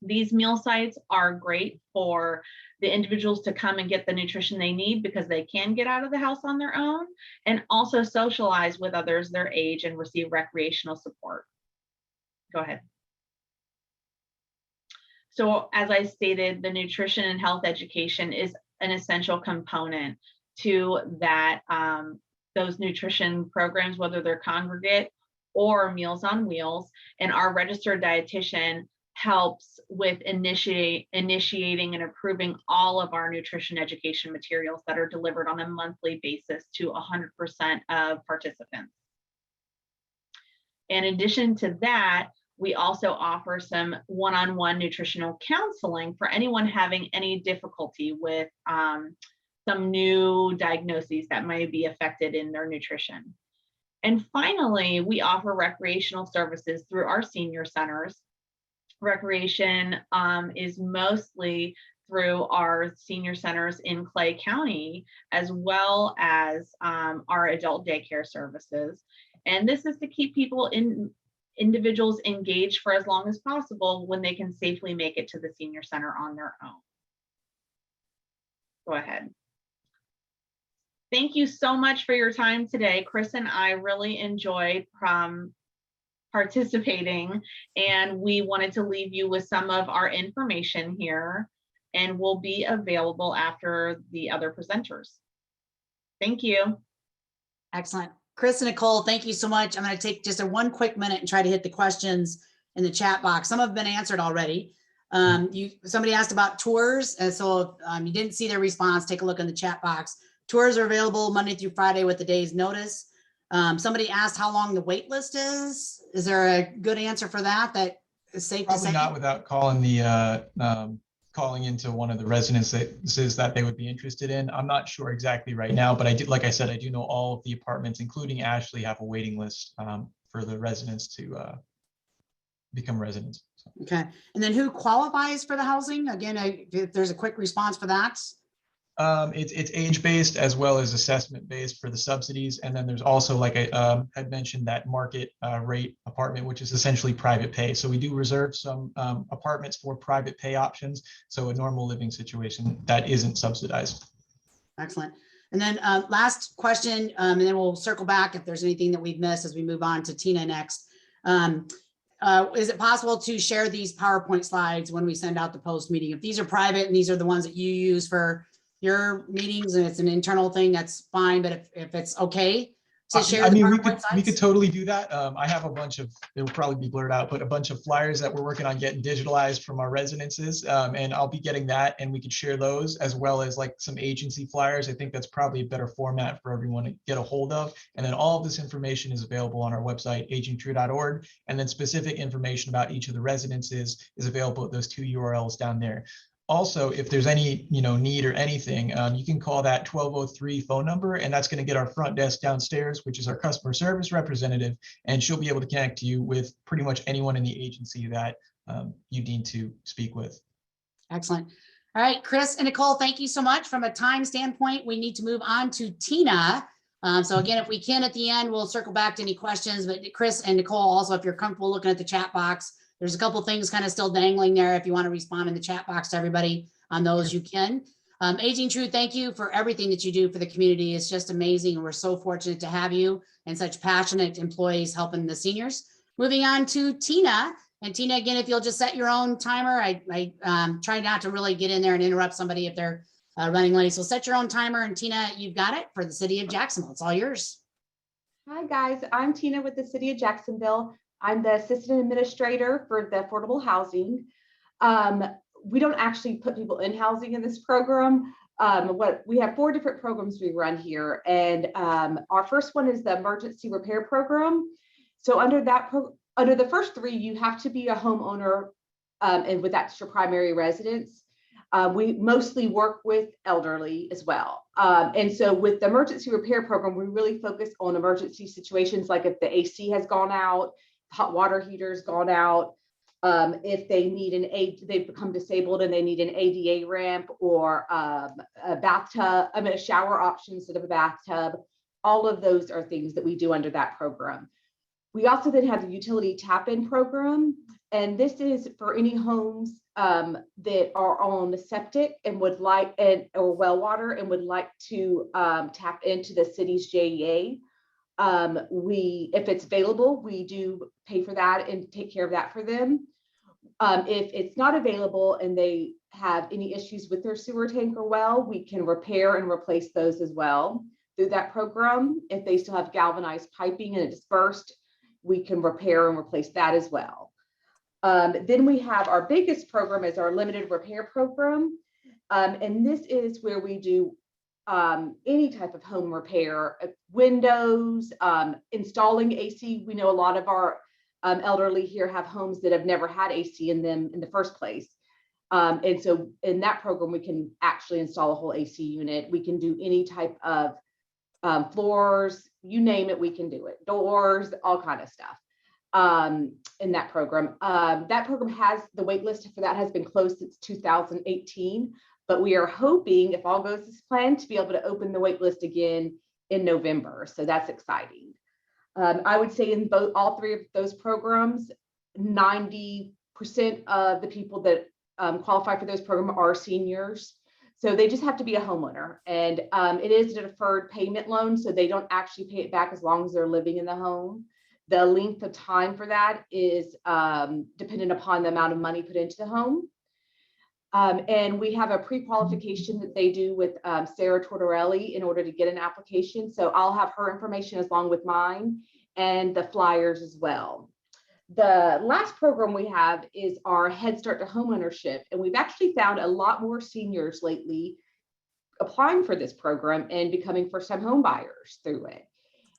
Speaker 6: These meal sites are great for the individuals to come and get the nutrition they need because they can get out of the house on their own, and also socialize with others their age and receive recreational support. Go ahead. So as I stated, the nutrition and health education is an essential component to that, those nutrition programs, whether they're congregate or Meals on Wheels. And our registered dietitian helps with initiating and approving all of our nutrition education materials that are delivered on a monthly basis to 100% of participants. In addition to that, we also offer some one-on-one nutritional counseling for anyone having any difficulty with some new diagnoses that might be affected in their nutrition. And finally, we offer recreational services through our senior centers. Recreation is mostly through our senior centers in Clay County, as well as our adult daycare services. And this is to keep individuals engaged for as long as possible when they can safely make it to the senior center on their own. Go ahead. Thank you so much for your time today. Chris and I really enjoyed participating, and we wanted to leave you with some of our information here, and we'll be available after the other presenters. Thank you. Excellent.
Speaker 1: Chris and Nicole, thank you so much. I'm going to take just a 1 quick minute and try to hit the questions in the chat box. Some have been answered already. Somebody asked about tours, and so if you didn't see their response, take a look in the chat box. Tours are available Monday through Friday with a day's notice. Somebody asked how long the wait list is. Is there a good answer for that? That is safe to say?
Speaker 5: Probably not without calling the calling into one of the residences that they would be interested in. I'm not sure exactly right now, but like I said, I do know all of the apartments, including Ashley, have a waiting list for the residents to become residents. So.
Speaker 1: Okay, and then who qualifies for the housing? Again, if there's a quick response for that.
Speaker 5: It's age-based as well as assessment-based for the subsidies. And then there's also, like I had mentioned, that market rate apartment, which is essentially private pay. So we do reserve some apartments for private pay options. So a normal living situation that isn't subsidized.
Speaker 1: Excellent. And then last question, and then we'll circle back if there's anything that we've missed as we move on to Tina next. Is it possible to share these PowerPoint slides when we send out the post meeting? If these are private and these are the ones that you use for your meetings and it's an internal thing, that's fine. But if it's okay to share,
Speaker 5: I mean, we could totally do that. I have a bunch of, it will probably be blurred out, but a bunch of flyers that we're working on getting digitalized from our residences, and I'll be getting that, and we could share those as well as like some agency flyers. I think that's probably a better format for everyone to get a hold of. And then all of this information is available on our website, agingtrue.org, and then specific information about each of the residences is available at those 2 URLs down there. Also, if there's any need or anything, you can call that 1203 phone number, and that's going to get our front desk downstairs, which is our customer service representative, and she'll be able to connect you with pretty much anyone in the agency that you need to speak with.
Speaker 1: Excellent. All right, Chris and Nicole, thank you so much. From a time standpoint, we need to move on to Tina. So again, if we can at the end, we'll circle back to any questions, but Chris and Nicole, also, if you're comfortable looking at the chat box, there's a couple things kind of still dangling there. If you want to respond in the chat box to everybody on those, you can. Aging True, thank you for everything that you do for the community. It's just amazing. And we're so fortunate to have you and such passionate employees helping the seniors. Moving on to Tina. And Tina, again, if you'll just set your own timer, I try not to really get in there and interrupt somebody if they're running late. So set your own timer, and Tina, you've got it for the city of Jacksonville. It's all yours.
Speaker 7: Hi guys, I'm Tina with the city of Jacksonville. I'm the assistant administrator for the affordable housing. We don't actually put people in housing in this program. We have 4 different programs we run here, and our first one is the emergency repair program. So under the first 3, you have to be a homeowner, and that's your primary residence. We mostly work with elderly as well. And so with the emergency repair program, we really focus on emergency situations, like if the AC has gone out, hot water heater's gone out, if they need they've become disabled and they need an ADA ramp, or a bathtub, a shower option instead of a bathtub. All of those are things that we do under that program. We also then have the utility tap-in program, and this is for any homes that are on septic and would like, or well water, and would like to tap into the city's JEA. If it's available, we do pay for that and take care of that for them. If it's not available and they have any issues with their sewer tank or well, we can repair and replace those as well through that program. If they still have galvanized piping and it's burst, we can repair and replace that as well. Then we have our biggest program is our limited repair program. And this is where we do any type of home repair, windows, installing AC. We know a lot of our elderly here have homes that have never had AC in them in the first place. And so in that program, we can actually install a whole AC unit. We can do any type of floors, you name it, we can do it. Doors, all kind of stuff in that program. That program has, the wait list for that has been closed since 2018, but we are hoping, if all goes as planned, to be able to open the wait list again in November. So that's exciting. I would say in all 3 of those programs, 90% of the people that qualify for those programs are seniors. So they just have to be a homeowner, and it is a deferred payment loan, so they don't actually pay it back as long as they're living in the home. The length of time for that is dependent upon the amount of money put into the home. And we have a pre-qualification that they do with Sarah Tortorelli in order to get an application. So I'll have her information along with mine and the flyers as well. The last program we have is our Head Start to Homeownership. And we've actually found a lot more seniors lately applying for this program and becoming first-time home buyers through it.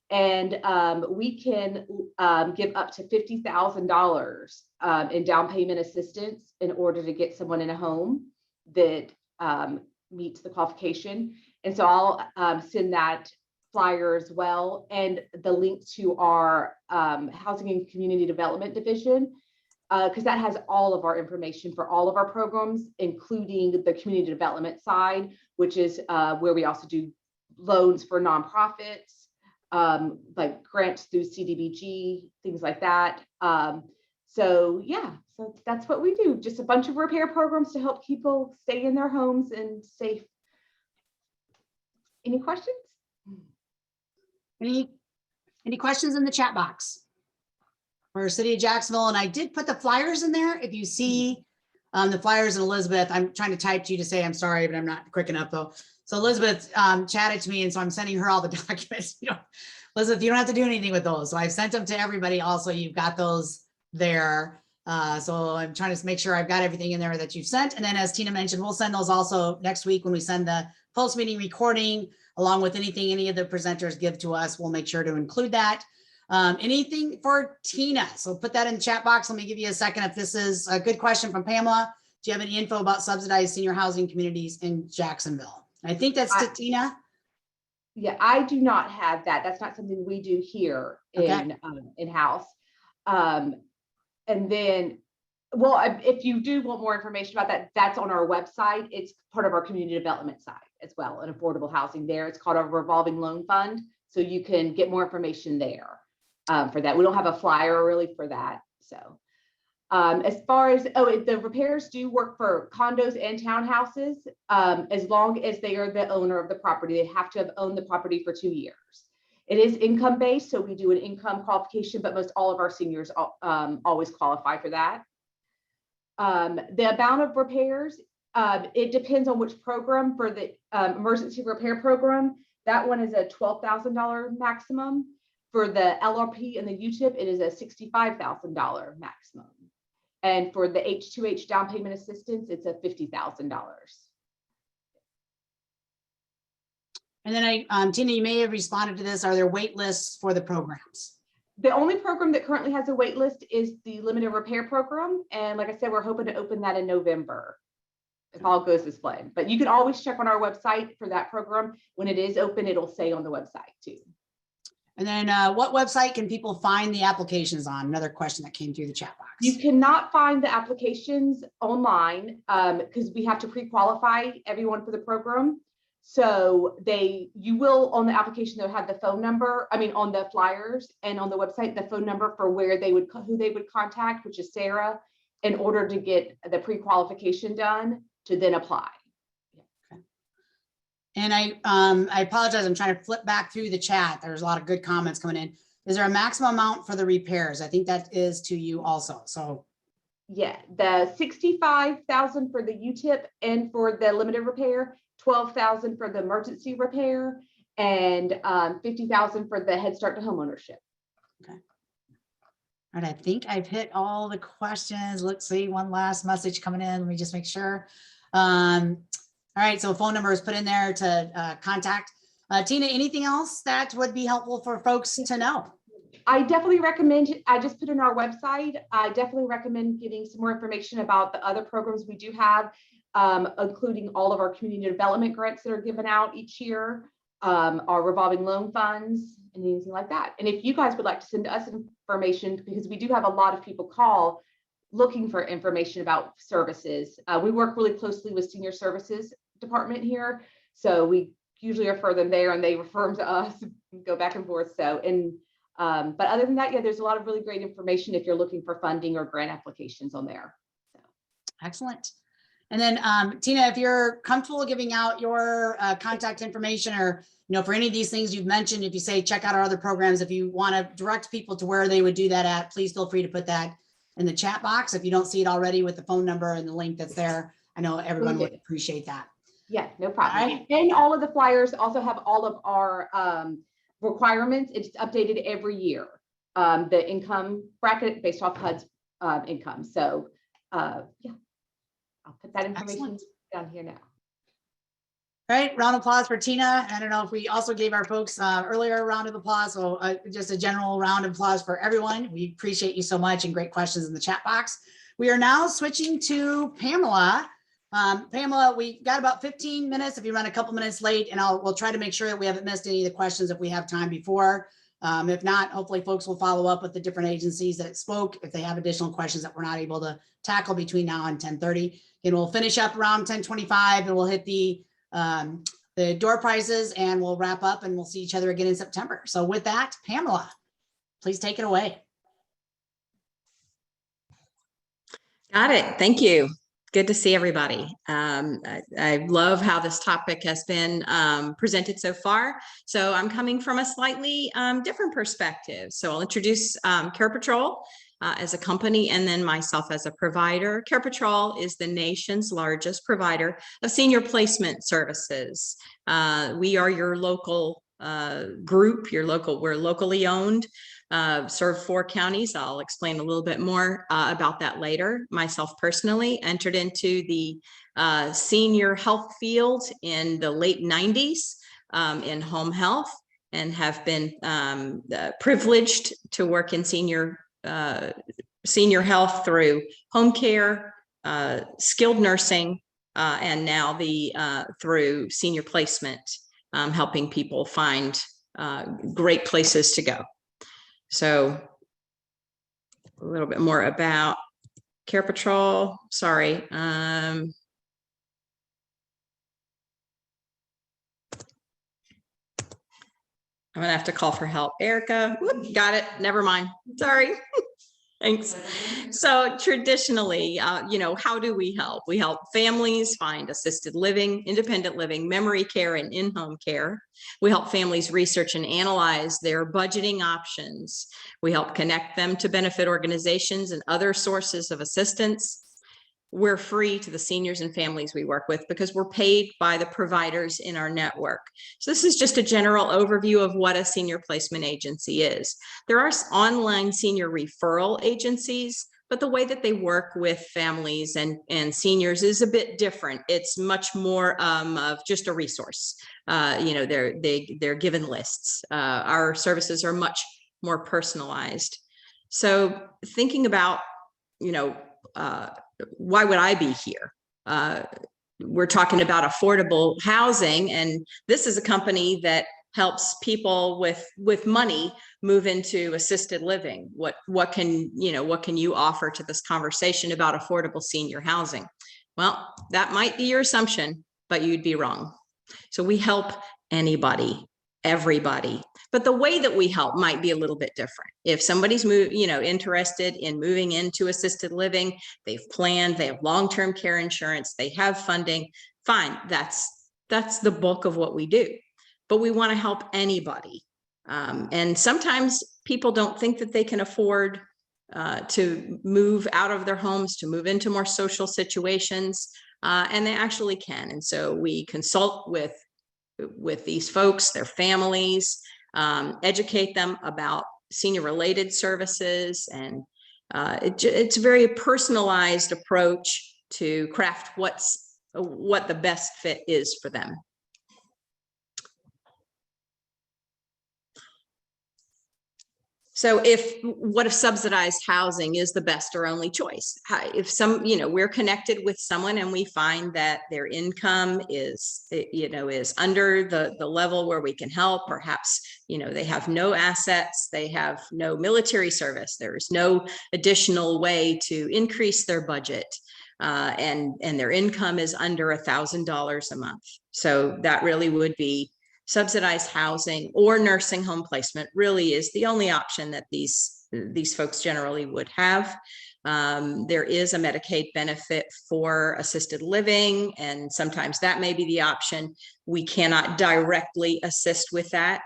Speaker 7: And we can give up to $50,000 in down payment assistance in order to get someone in a home that meets the qualification. And so I'll send that flyer as well, and the link to our Housing and Community Development Division, because that has all of our information for all of our programs, including the community development side, which is where we also do loans for nonprofits, like grants through CDBG, things like that. So yeah, so that's what we do. Just a bunch of repair programs to help people stay in their homes and safe. Any questions?
Speaker 1: Any questions in the chat box for City of Jacksonville? And I did put the flyers in there. If you see the flyers, and Elizabeth, I'm trying to type to you to say I'm sorry, but I'm not quick enough though. So Elizabeth chatted to me, and so I'm sending her all the documents. Elizabeth, you don't have to do anything with those. So I've sent them to everybody. Also, you've got those there. So I'm trying to make sure I've got everything in there that you've sent. And then, as Tina mentioned, we'll send those also next week when we send the post-meeting recording, along with anything any of the presenters give to us. We'll make sure to include that. Anything for Tina? So put that in the chat box. Let me give you a second. If this is a good question from Pamela, do you have any info about subsidized senior housing communities in Jacksonville? I think that's to Tina.
Speaker 7: Yeah, I do not have that. That's not something we do here in house. And then Well, if you do want more information about that, that's on our website. It's part of our community development side as well, and affordable housing there. It's called a revolving loan fund. So you can get more information there for that. We don't have a flyer really for that. So as far as, the repairs do work for condos and townhouses, as long as they are the owner of the property. They have to have owned the property for 2 years. It is income based, so we do an income qualification, but most all of our seniors always qualify for that. The amount of repairs, it depends on which program. For the emergency repair program, that one is a $12,000 maximum. For the LRP and the UTIP, it is a $65,000 maximum. And for the H2H down payment assistance, it's a $50,000.
Speaker 1: And then Tina, you may have responded to this. Are there wait lists for the programs?
Speaker 7: The only program that currently has a wait list is the limited repair program. And like I said, we're hoping to open that in November if all goes as planned. But you can always check on our website for that program. When it is open, it'll say on the website too.
Speaker 1: And then what website can people find the applications on? Another question that came through the chat box.
Speaker 7: You cannot find the applications online because we have to pre-qualify everyone for the program. So you will on the application, they'll have the phone number, on the flyers and on the website, the phone number for who they would contact, which is Sarah, in order to get the pre-qualification done to then apply.
Speaker 1: Okay. And I apologize, I'm trying to flip back through the chat. There's a lot of good comments coming in. Is there a maximum amount for the repairs? I think that is to you also, so.
Speaker 7: Yeah, the $65,000 for the UTIP and for the limited repair, $12,000 for the emergency repair, and $50,000 for the Head Start to homeownership.
Speaker 1: Okay. All right, I think I've hit all the questions. Let's see, one last message coming in. Let me just make sure. All right, so phone number is put in there to contact. Tina, anything else that would be helpful for folks to know?
Speaker 7: I definitely recommend, I just put in our website, I definitely recommend getting some more information about the other programs we do have, including all of our community development grants that are given out each year, our revolving loan funds, and anything like that. And if you guys would like to send us information, because we do have a lot of people call looking for information about services. We work really closely with senior services department here. So we usually refer them there and they refer them to us, go back and forth. So, but other than that, yeah, there's a lot of really great information if you're looking for funding or grant applications on there. So.
Speaker 1: Excellent. And then Tina, if you're comfortable giving out your contact information, or for any of these things you've mentioned, if you say check out our other programs, if you want to direct people to where they would do that at, please feel free to put that in the chat box. If you don't see it already with the phone number and the link that's there, I know everyone would appreciate that.
Speaker 7: Yeah, no problem. Right. And all of the flyers also have all of our requirements. It's updated every year. The income bracket based off HUD's income. So yeah, I'll put that information down here now.
Speaker 1: All right, round of applause for Tina. I don't know if we also gave our folks earlier a round of applause, so just a general round of applause for everyone. We appreciate you so much and great questions in the chat box. We are now switching to Pamela. Pamela, we've got about 15 minutes if you run a couple minutes late, and we'll try to make sure that we haven't missed any of the questions if we have time before. If not, hopefully folks will follow up with the different agencies that spoke if they have additional questions that we're not able to tackle between now and 10:30. And we'll finish up around 10:25 and we'll hit the door prizes and we'll wrap up and we'll see each other again in September. So with that, Pamela, please take it away.
Speaker 8: Got it. Thank you. Good to see everybody. I love how this topic has been presented so far. So I'm coming from a slightly different perspective. So I'll introduce Care Patrol as a company and then myself as a provider. Care Patrol is the nation's largest provider of senior placement services. We are your local group, we're locally owned. Serve 4 counties. I'll explain a little bit more about that later. Myself personally entered into the senior health field in the late 90s in home health and have been privileged to work in senior health through home care, skilled nursing, and now through senior placement, helping people find great places to go. So a little bit more about Care Patrol, sorry. I'm gonna have to call for help. Erica, whoop, got it. Never mind. Sorry. Thanks. So traditionally, how do we help? We help families find assisted living, independent living, memory care, and in-home care. We help families research and analyze their budgeting options. We help connect them to benefit organizations and other sources of assistance. We're free to the seniors and families we work with because we're paid by the providers in our network. So this is just a general overview of what a senior placement agency is. There are online senior referral agencies, but the way that they work with families and seniors is a bit different. It's much more of just a resource. They're given lists. Our services are much more personalized. So thinking about, why would I be here? We're talking about affordable housing, and this is a company that helps people with money move into assisted living. What can you offer to this conversation about affordable senior housing? Well, that might be your assumption, but you'd be wrong. So we help anybody, everybody. But the way that we help might be a little bit different. If somebody's interested in moving into assisted living, they've planned, they have long-term care insurance, they have funding, fine, that's the bulk of what we do. But we want to help anybody. And sometimes people don't think that they can afford to move out of their homes, to move into more social situations, and they actually can. And so we consult with these folks, their families, educate them about senior related services, and it's a very personalized approach to craft what the best fit is for them. So what if subsidized housing is the best or only choice? If we're connected with someone and we find that their income is under the level where we can help, perhaps, they have no assets, they have no military service, there's no additional way to increase their budget, and their income is under $1,000 a month. So that really would be subsidized housing, or nursing home placement really is the only option that these folks generally would have. There is a Medicaid benefit for assisted living, and sometimes that may be the option. We cannot directly assist with that.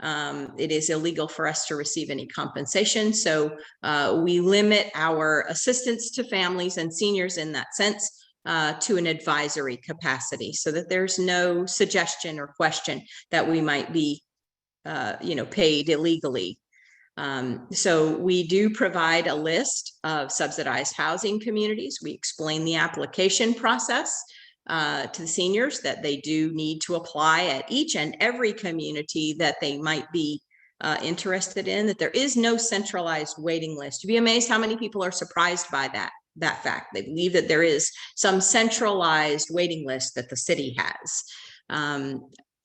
Speaker 8: It is illegal for us to receive any compensation. So we limit our assistance to families and seniors in that sense to an advisory capacity, so that there's no suggestion or question that we might be paid illegally. So we do provide a list of subsidized housing communities. We explain the application process to the seniors, that they do need to apply at each and every community that they might be interested in, that there is no centralized waiting list. You'd be amazed how many people are surprised by that fact. They believe that there is some centralized waiting list that the city has.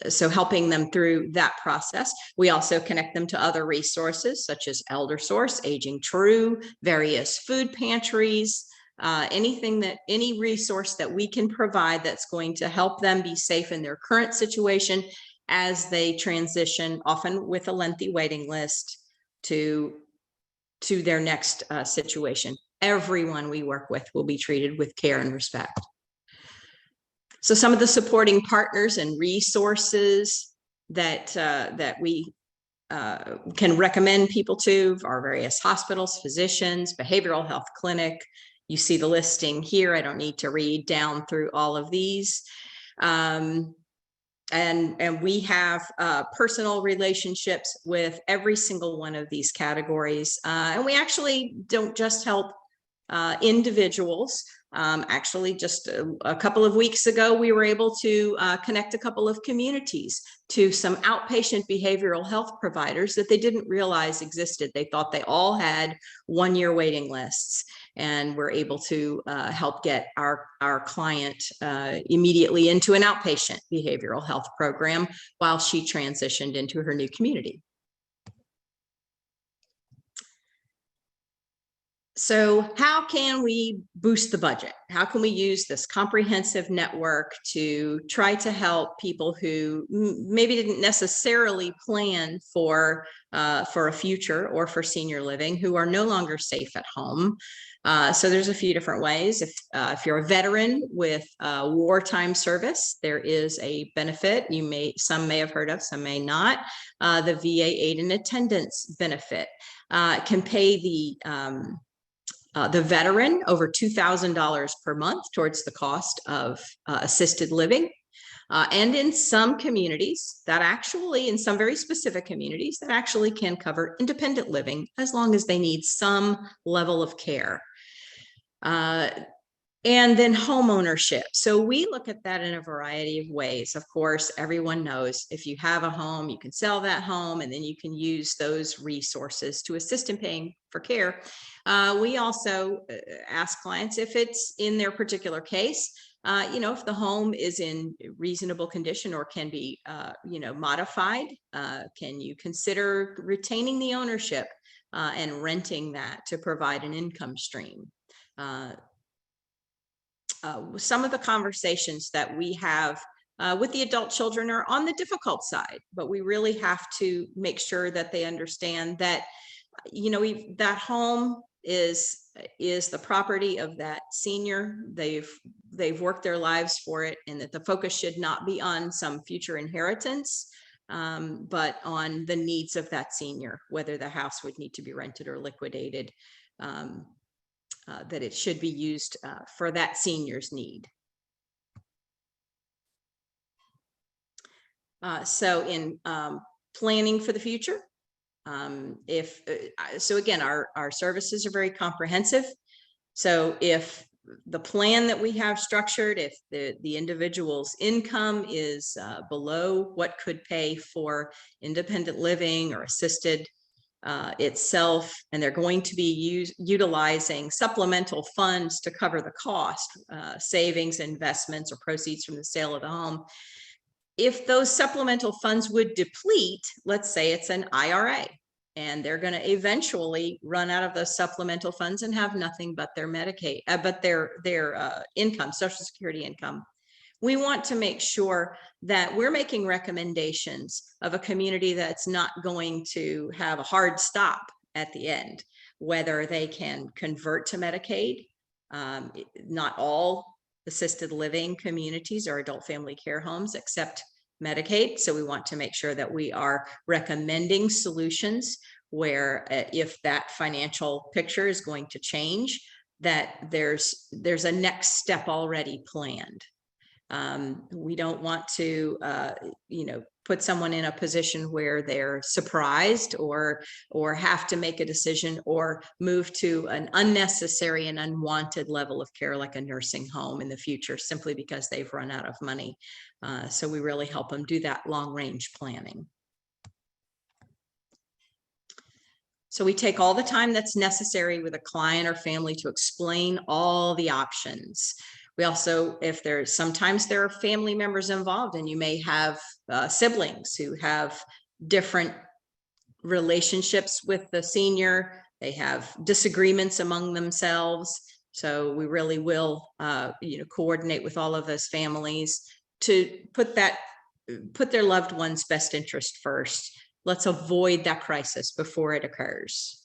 Speaker 8: So helping them through that process. We also connect them to other resources such as Elder Source, Aging True, various food pantries, any resource that we can provide that's going to help them be safe in their current situation as they transition, often with a lengthy waiting list, to their next situation. Everyone we work with will be treated with care and respect. So some of the supporting partners and resources that we can recommend people to are various hospitals, physicians, behavioral health clinic. You see the listing here. I don't need to read down through all of these. And we have personal relationships with every single one of these categories. And we actually don't just help individuals. Actually, just a couple of weeks ago, we were able to connect a couple of communities to some outpatient behavioral health providers that they didn't realize existed. They thought they all had one-year waiting lists, and we're able to help get our client immediately into an outpatient behavioral health program while she transitioned into her new community. So how can we boost the budget? How can we use this comprehensive network to try to help people who maybe didn't necessarily plan for a future or for senior living, who are no longer safe at home? So there's a few different ways. If you're a veteran with wartime service, there is a benefit some may have heard of, some may not. The VA aid and attendance benefit can pay the veteran over $2,000 per month towards the cost of assisted living. And in some communities that actually, in some very specific communities, that actually can cover independent living as long as they need some level of care. And then home ownership. So we look at that in a variety of ways. Of course, everyone knows if you have a home, you can sell that home and then you can use those resources to assist in paying for care. We also ask clients if it's in their particular case, if the home is in reasonable condition or can be, modified, can you consider retaining the ownership and renting that to provide an income stream? Some of the conversations that we have with the adult children are on the difficult side, but we really have to make sure that they understand that, that home is the property of that senior. They've worked their lives for it, and that the focus should not be on some future inheritance, but on the needs of that senior, whether the house would need to be rented or liquidated. That it should be used for that senior's need. So in planning for the future, so again, our services are very comprehensive. So if the plan that we have structured, if the individual's income is below what could pay for independent living or assisted itself, and they're going to be utilizing supplemental funds to cover the cost, savings, investments, or proceeds from the sale of the home. If those supplemental funds would deplete, let's say it's an IRA, and they're going to eventually run out of those supplemental funds and have nothing but their Medicaid, but their income, Social Security income. We want to make sure that we're making recommendations of a community that's not going to have a hard stop at the end, whether they can convert to Medicaid. Not all assisted living communities or adult family care homes accept Medicaid. So we want to make sure that we are recommending solutions where if that financial picture is going to change, that there's a next step already planned. We don't want to, put someone in a position where they're surprised or have to make a decision or move to an unnecessary and unwanted level of care like a nursing home in the future, simply because they've run out of money. So we really help them do that long range planning. So we take all the time that's necessary with a client or family to explain all the options. We also, sometimes there are family members involved, and you may have siblings who have different relationships with the senior. They have disagreements among themselves. So we really will, coordinate with all of those families to put their loved one's best interest first. Let's avoid that crisis before it occurs.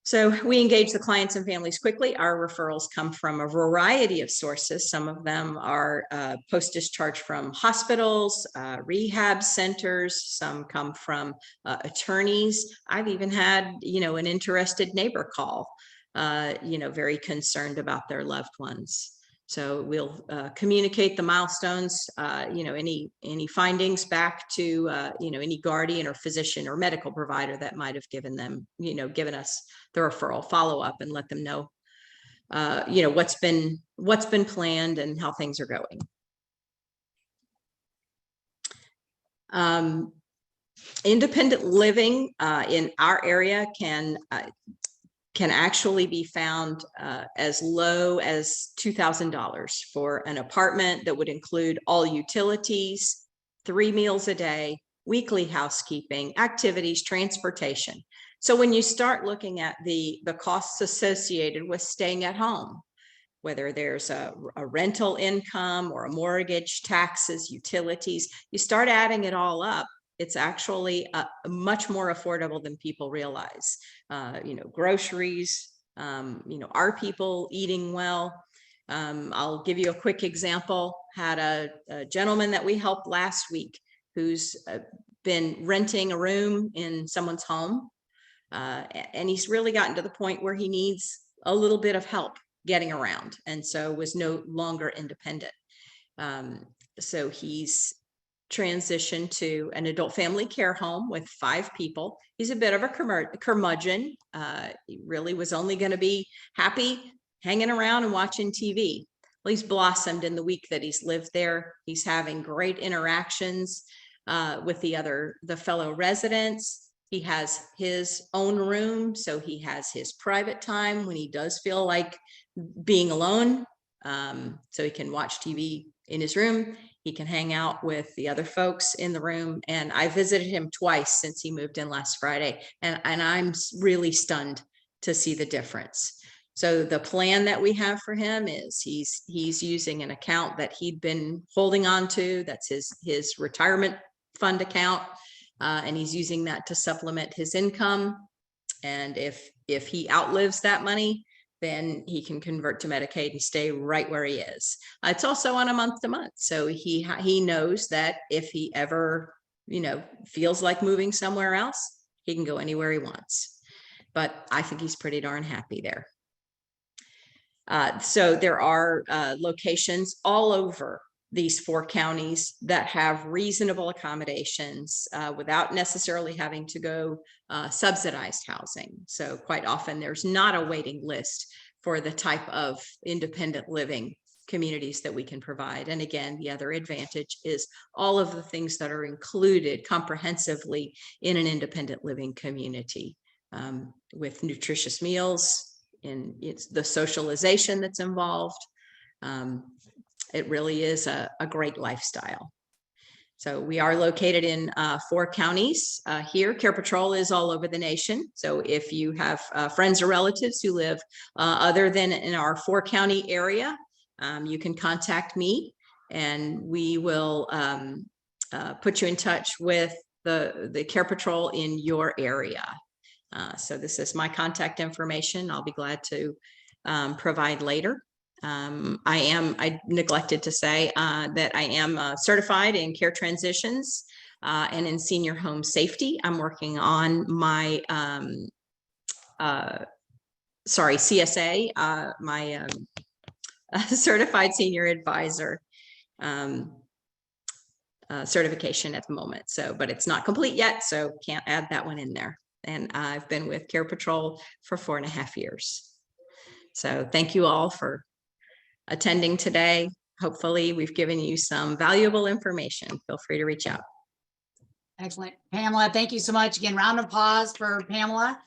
Speaker 8: So we engage the clients and families quickly. Our referrals come from a variety of sources. Some of them are post-discharge from hospitals, rehab centers. Some come from attorneys. I've even had, an interested neighbor call, very concerned about their loved ones. So we'll communicate the milestones, any findings back to, any guardian or physician or medical provider that might have given us the referral, follow up and let them know, what's been planned and how things are going. Independent living in our area can actually be found as low as $2,000 for an apartment that would include all utilities, 3 meals a day, weekly housekeeping, activities, transportation. So when you start looking at the costs associated with staying at home, whether there's a rental income or a mortgage, taxes, utilities, you start adding it all up, it's actually much more affordable than people realize. Groceries, are people eating well? I'll give you a quick example. Had a gentleman that we helped last week who's been renting a room in someone's home. And he's really gotten to the point where he needs a little bit of help getting around, and so was no longer independent. So he's transitioned to an adult family care home with 5 people. He's a bit of a curmudgeon. He really was only going to be happy hanging around and watching TV. Well, he's blossomed in the week that he's lived there. He's having great interactions with the fellow residents. He has his own room, so he has his private time when he does feel like being alone. So he can watch TV in his room. He can hang out with the other folks in the room. And I visited him twice since he moved in last Friday. And I'm really stunned to see the difference. So the plan that we have for him is he's using an account that he'd been holding on to. That's his retirement fund account. And he's using that to supplement his income. And if he outlives that money, then he can convert to Medicaid and stay right where he is. It's also on a month-to-month. So he knows that if he ever, feels like moving somewhere else, he can go anywhere he wants. But I think he's pretty darn happy there. So there are locations all over these 4 counties that have reasonable accommodations without necessarily having to go subsidized housing. So quite often there's not a waiting list for the type of independent living communities that we can provide. And again, the other advantage is all of the things that are included comprehensively in an independent living community, with nutritious meals, and it's the socialization that's involved. It really is a great lifestyle. So we are located in 4 counties here. Care Patrol is all over the nation. So if you have friends or relatives who live other than in our 4-county area, you can contact me and we will put you in touch with the Care Patrol in your area. So this is my contact information. I'll be glad to provide later. I neglected to say that I am certified in care transitions and in senior home safety. I'm working on my CSA, my certified senior advisor certification at the moment. So, but it's not complete yet, so can't add that one in there. And I've been with Care Patrol for 4.5 years. So thank you all for attending today. Hopefully we've given you some valuable information. Feel free to reach out.
Speaker 1: Excellent. Pamela, thank you so much. Again, round of applause for Pamela.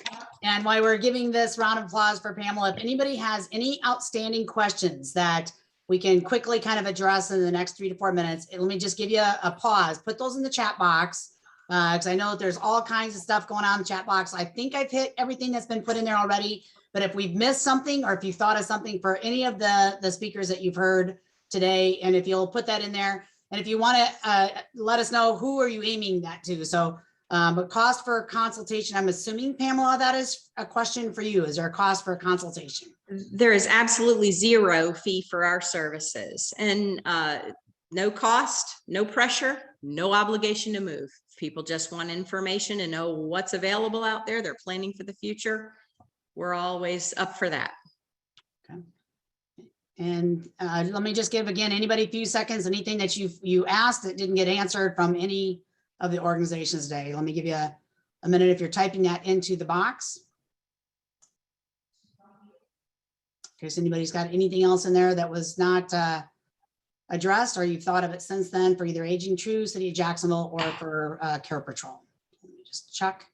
Speaker 1: And while we're giving this round of applause for Pamela, if anybody has any outstanding questions that we can quickly kind of address in the next 3 to 4 minutes, let me just give you a pause. Put those in the chat box because I know there's all kinds of stuff going on in the chat box. I think I've hit everything that's been put in there already. But if we've missed something, or if you thought of something for any of the speakers that you've heard today, and if you'll put that in there, and if you want to let us know who are you aiming that to. So, but cost for consultation, I'm assuming, Pamela, that is a question for you. Is there a cost for a consultation?
Speaker 8: There is absolutely 0 fee for our services, and no cost, no pressure, no obligation to move. If people just want information and know what's available out there, they're planning for the future, we're always up for that.
Speaker 1: Okay. And let me just give again, anybody a few seconds, anything that you asked that didn't get answered from any of the organizations today. Let me give you a minute if you're typing that into the box. In case anybody's got anything else in there that was not addressed, or you've thought of it since then for either Aging True, City of Jacksonville, or for Care Patrol. Let me just check.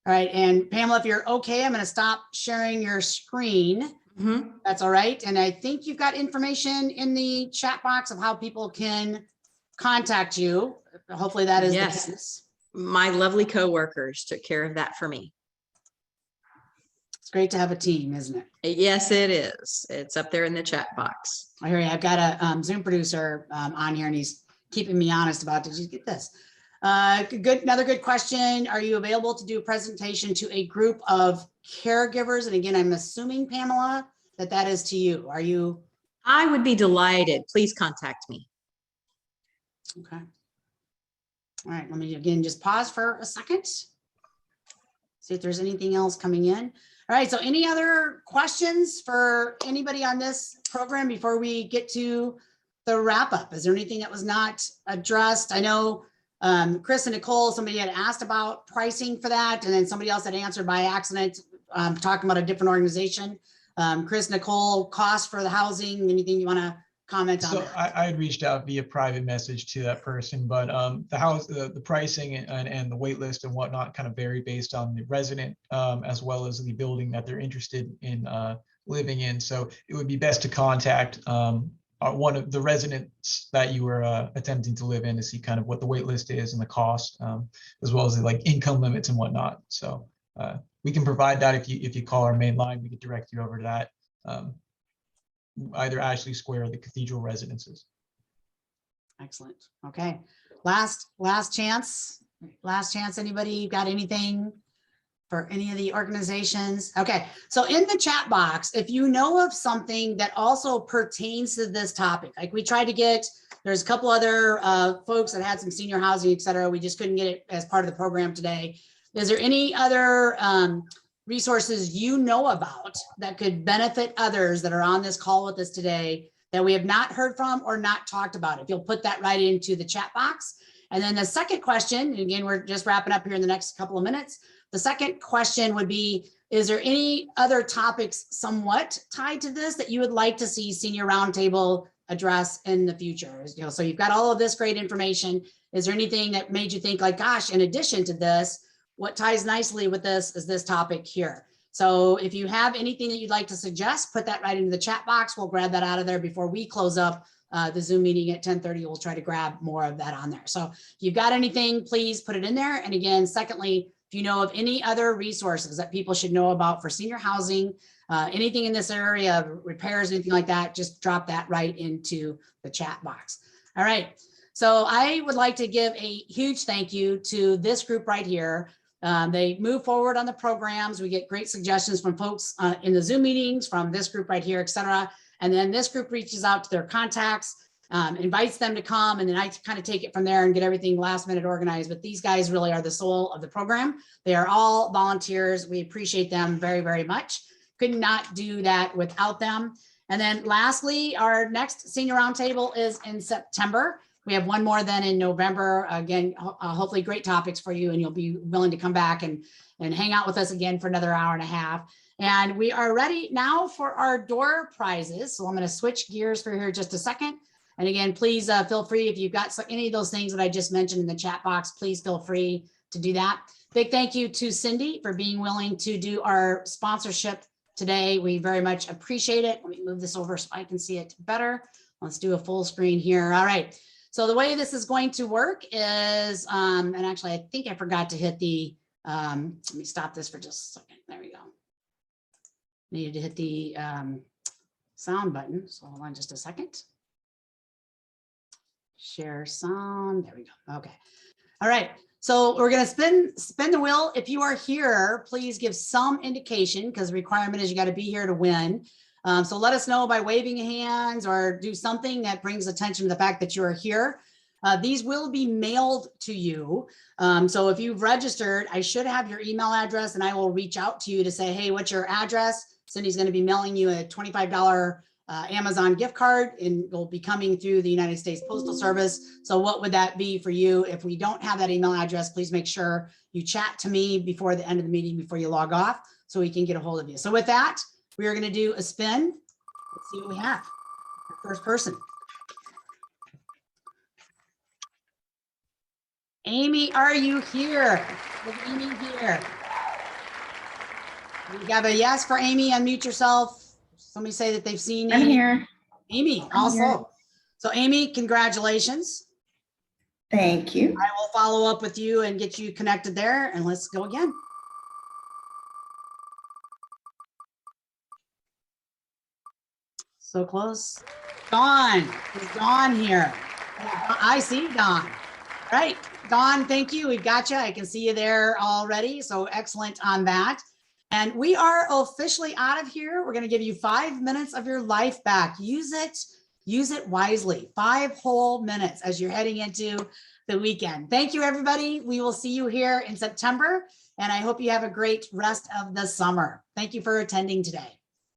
Speaker 1: All right, and Pamela, if you're okay, I'm going to stop sharing your screen.
Speaker 8: Mm-hmm.
Speaker 1: That's all right. And I think you've got information in the chat box of how people can contact you. Hopefully that is
Speaker 8: yes.
Speaker 1: the case.
Speaker 8: My lovely coworkers took care of that for me.
Speaker 1: great to have a team, isn't it?
Speaker 8: Yes, it is. It's up there in the chat box.
Speaker 1: I hear you. I've got a Zoom producer on here and he's keeping me honest about, did you get this? Another good question. Are you available to do a presentation to a group of caregivers? And again, I'm assuming, Pamela, that is to you. Are you?
Speaker 8: I would be delighted. Please contact me.
Speaker 1: Okay. All right, let me again just pause for a second. See if there's anything else coming in. All right, so any other questions for anybody on this program before we get to the wrap up? Is there anything that was not addressed? I know Chris and Nicole, somebody had asked about pricing for that, and then somebody else had answered by accident, talking about a different organization. Chris, Nicole, cost for the housing, anything you want to comment on?
Speaker 5: So I had reached out via private message to that person, but the pricing and the wait list and whatnot kind of vary based on the resident as well as the building that they're interested in living in. So it would be best to contact one of the residents that you were attempting to live in to see kind of what the wait list is and the cost, as well as the like income limits and whatnot. So we can provide that if you call our main line. We could direct you over to that. Either Ashley Square or the Cathedral Residences.
Speaker 1: Excellent. Okay. Last chance. Anybody got anything for any of the organizations? Okay. So in the chat box, if you know of something that also pertains to this topic, like we tried to get, there's a couple other folks that had some senior housing, et cetera. We just couldn't get it as part of the program today. Is there any other resources you know about that could benefit others that are on this call with us today that we have not heard from or not talked about? If you'll put that right into the chat box. And then the second question, and again, we're just wrapping up here in the next couple of minutes. The second question would be, is there any other topics somewhat tied to this that you would like to see Senior Roundtable address in the future? You know, so you've got all of this great information. Is there anything that made you think like, gosh, in addition to this, what ties nicely with this is this topic here. So if you have anything that you'd like to suggest, put that right into the chat box. We'll grab that out of there before we close up the Zoom meeting at 10:30. We'll try to grab more of that on there. So if you've got anything, please put it in there. And again, secondly, if you know of any other resources that people should know about for senior housing, anything in this area, repairs, anything like that, just drop that right into the chat box. All right. So I would like to give a huge thank you to this group right here. They move forward on the programs. We get great suggestions from folks in the Zoom meetings, from this group right here, et cetera. And then this group reaches out to their contacts, invites them to come, and then I kind of take it from there and get everything last minute organized. But these guys really are the soul of the program. They are all volunteers. We appreciate them very, very much. Could not do that without them. And then lastly, our next Senior Roundtable is in September. We have one more then in November. Again, hopefully great topics for you, and you'll be willing to come back and hang out with us again for another hour and a half. And we are ready now for our door prizes. So I'm going to switch gears for here just a second. And again, please feel free, if you've got any of those things that I just mentioned in the chat box, please feel free to do that. Big thank you to Cindy for being willing to do our sponsorship today. We very much appreciate it. Let me move this over so I can see it better. Let's do a full screen here. All right. So the way this is going to work is, and actually, I think I forgot to hit the, let me stop this for just a second. There we go. Needed to hit the sound button. So hold on just a second. Share sound. There we go. Okay. All right. So we're going to spin the wheel. If you are here, please give some indication, because the requirement is you got to be here to win. So let us know by waving hands or do something that brings attention to the fact that you are here. These will be mailed to you. So if you've registered, I should have your email address, and I will reach out to you to say, hey, what's your address? Cindy's going to be mailing you a $25 Amazon gift card, and it'll be coming through the United States Postal Service. So what would that be for you? If we don't have that email address, please make sure you chat to me before the end of the meeting, before you log off, so we can get a hold of you. So with that, we are going to do a spin. Let's see what we have. Our first person. Amy, are you here? Is Amy here? We have a yes for Amy. Unmute yourself. Somebody say that they've seen you.
Speaker 9: I'm here.
Speaker 1: Amy, also. So Amy, congratulations.
Speaker 9: Thank you.
Speaker 1: I will follow up with you and get you connected there, and let's go again. So close. Dawn, is Dawn here? I see Dawn. All right, Dawn, thank you. We've got you. I can see you there already. So excellent on that. And we are officially out of here. We're going to give you 5 minutes of your life back. Use it wisely. 5 whole minutes as you're heading into the weekend. Thank you, everybody. We will see you here in September. And I hope you have a great rest of the summer. Thank you for attending today.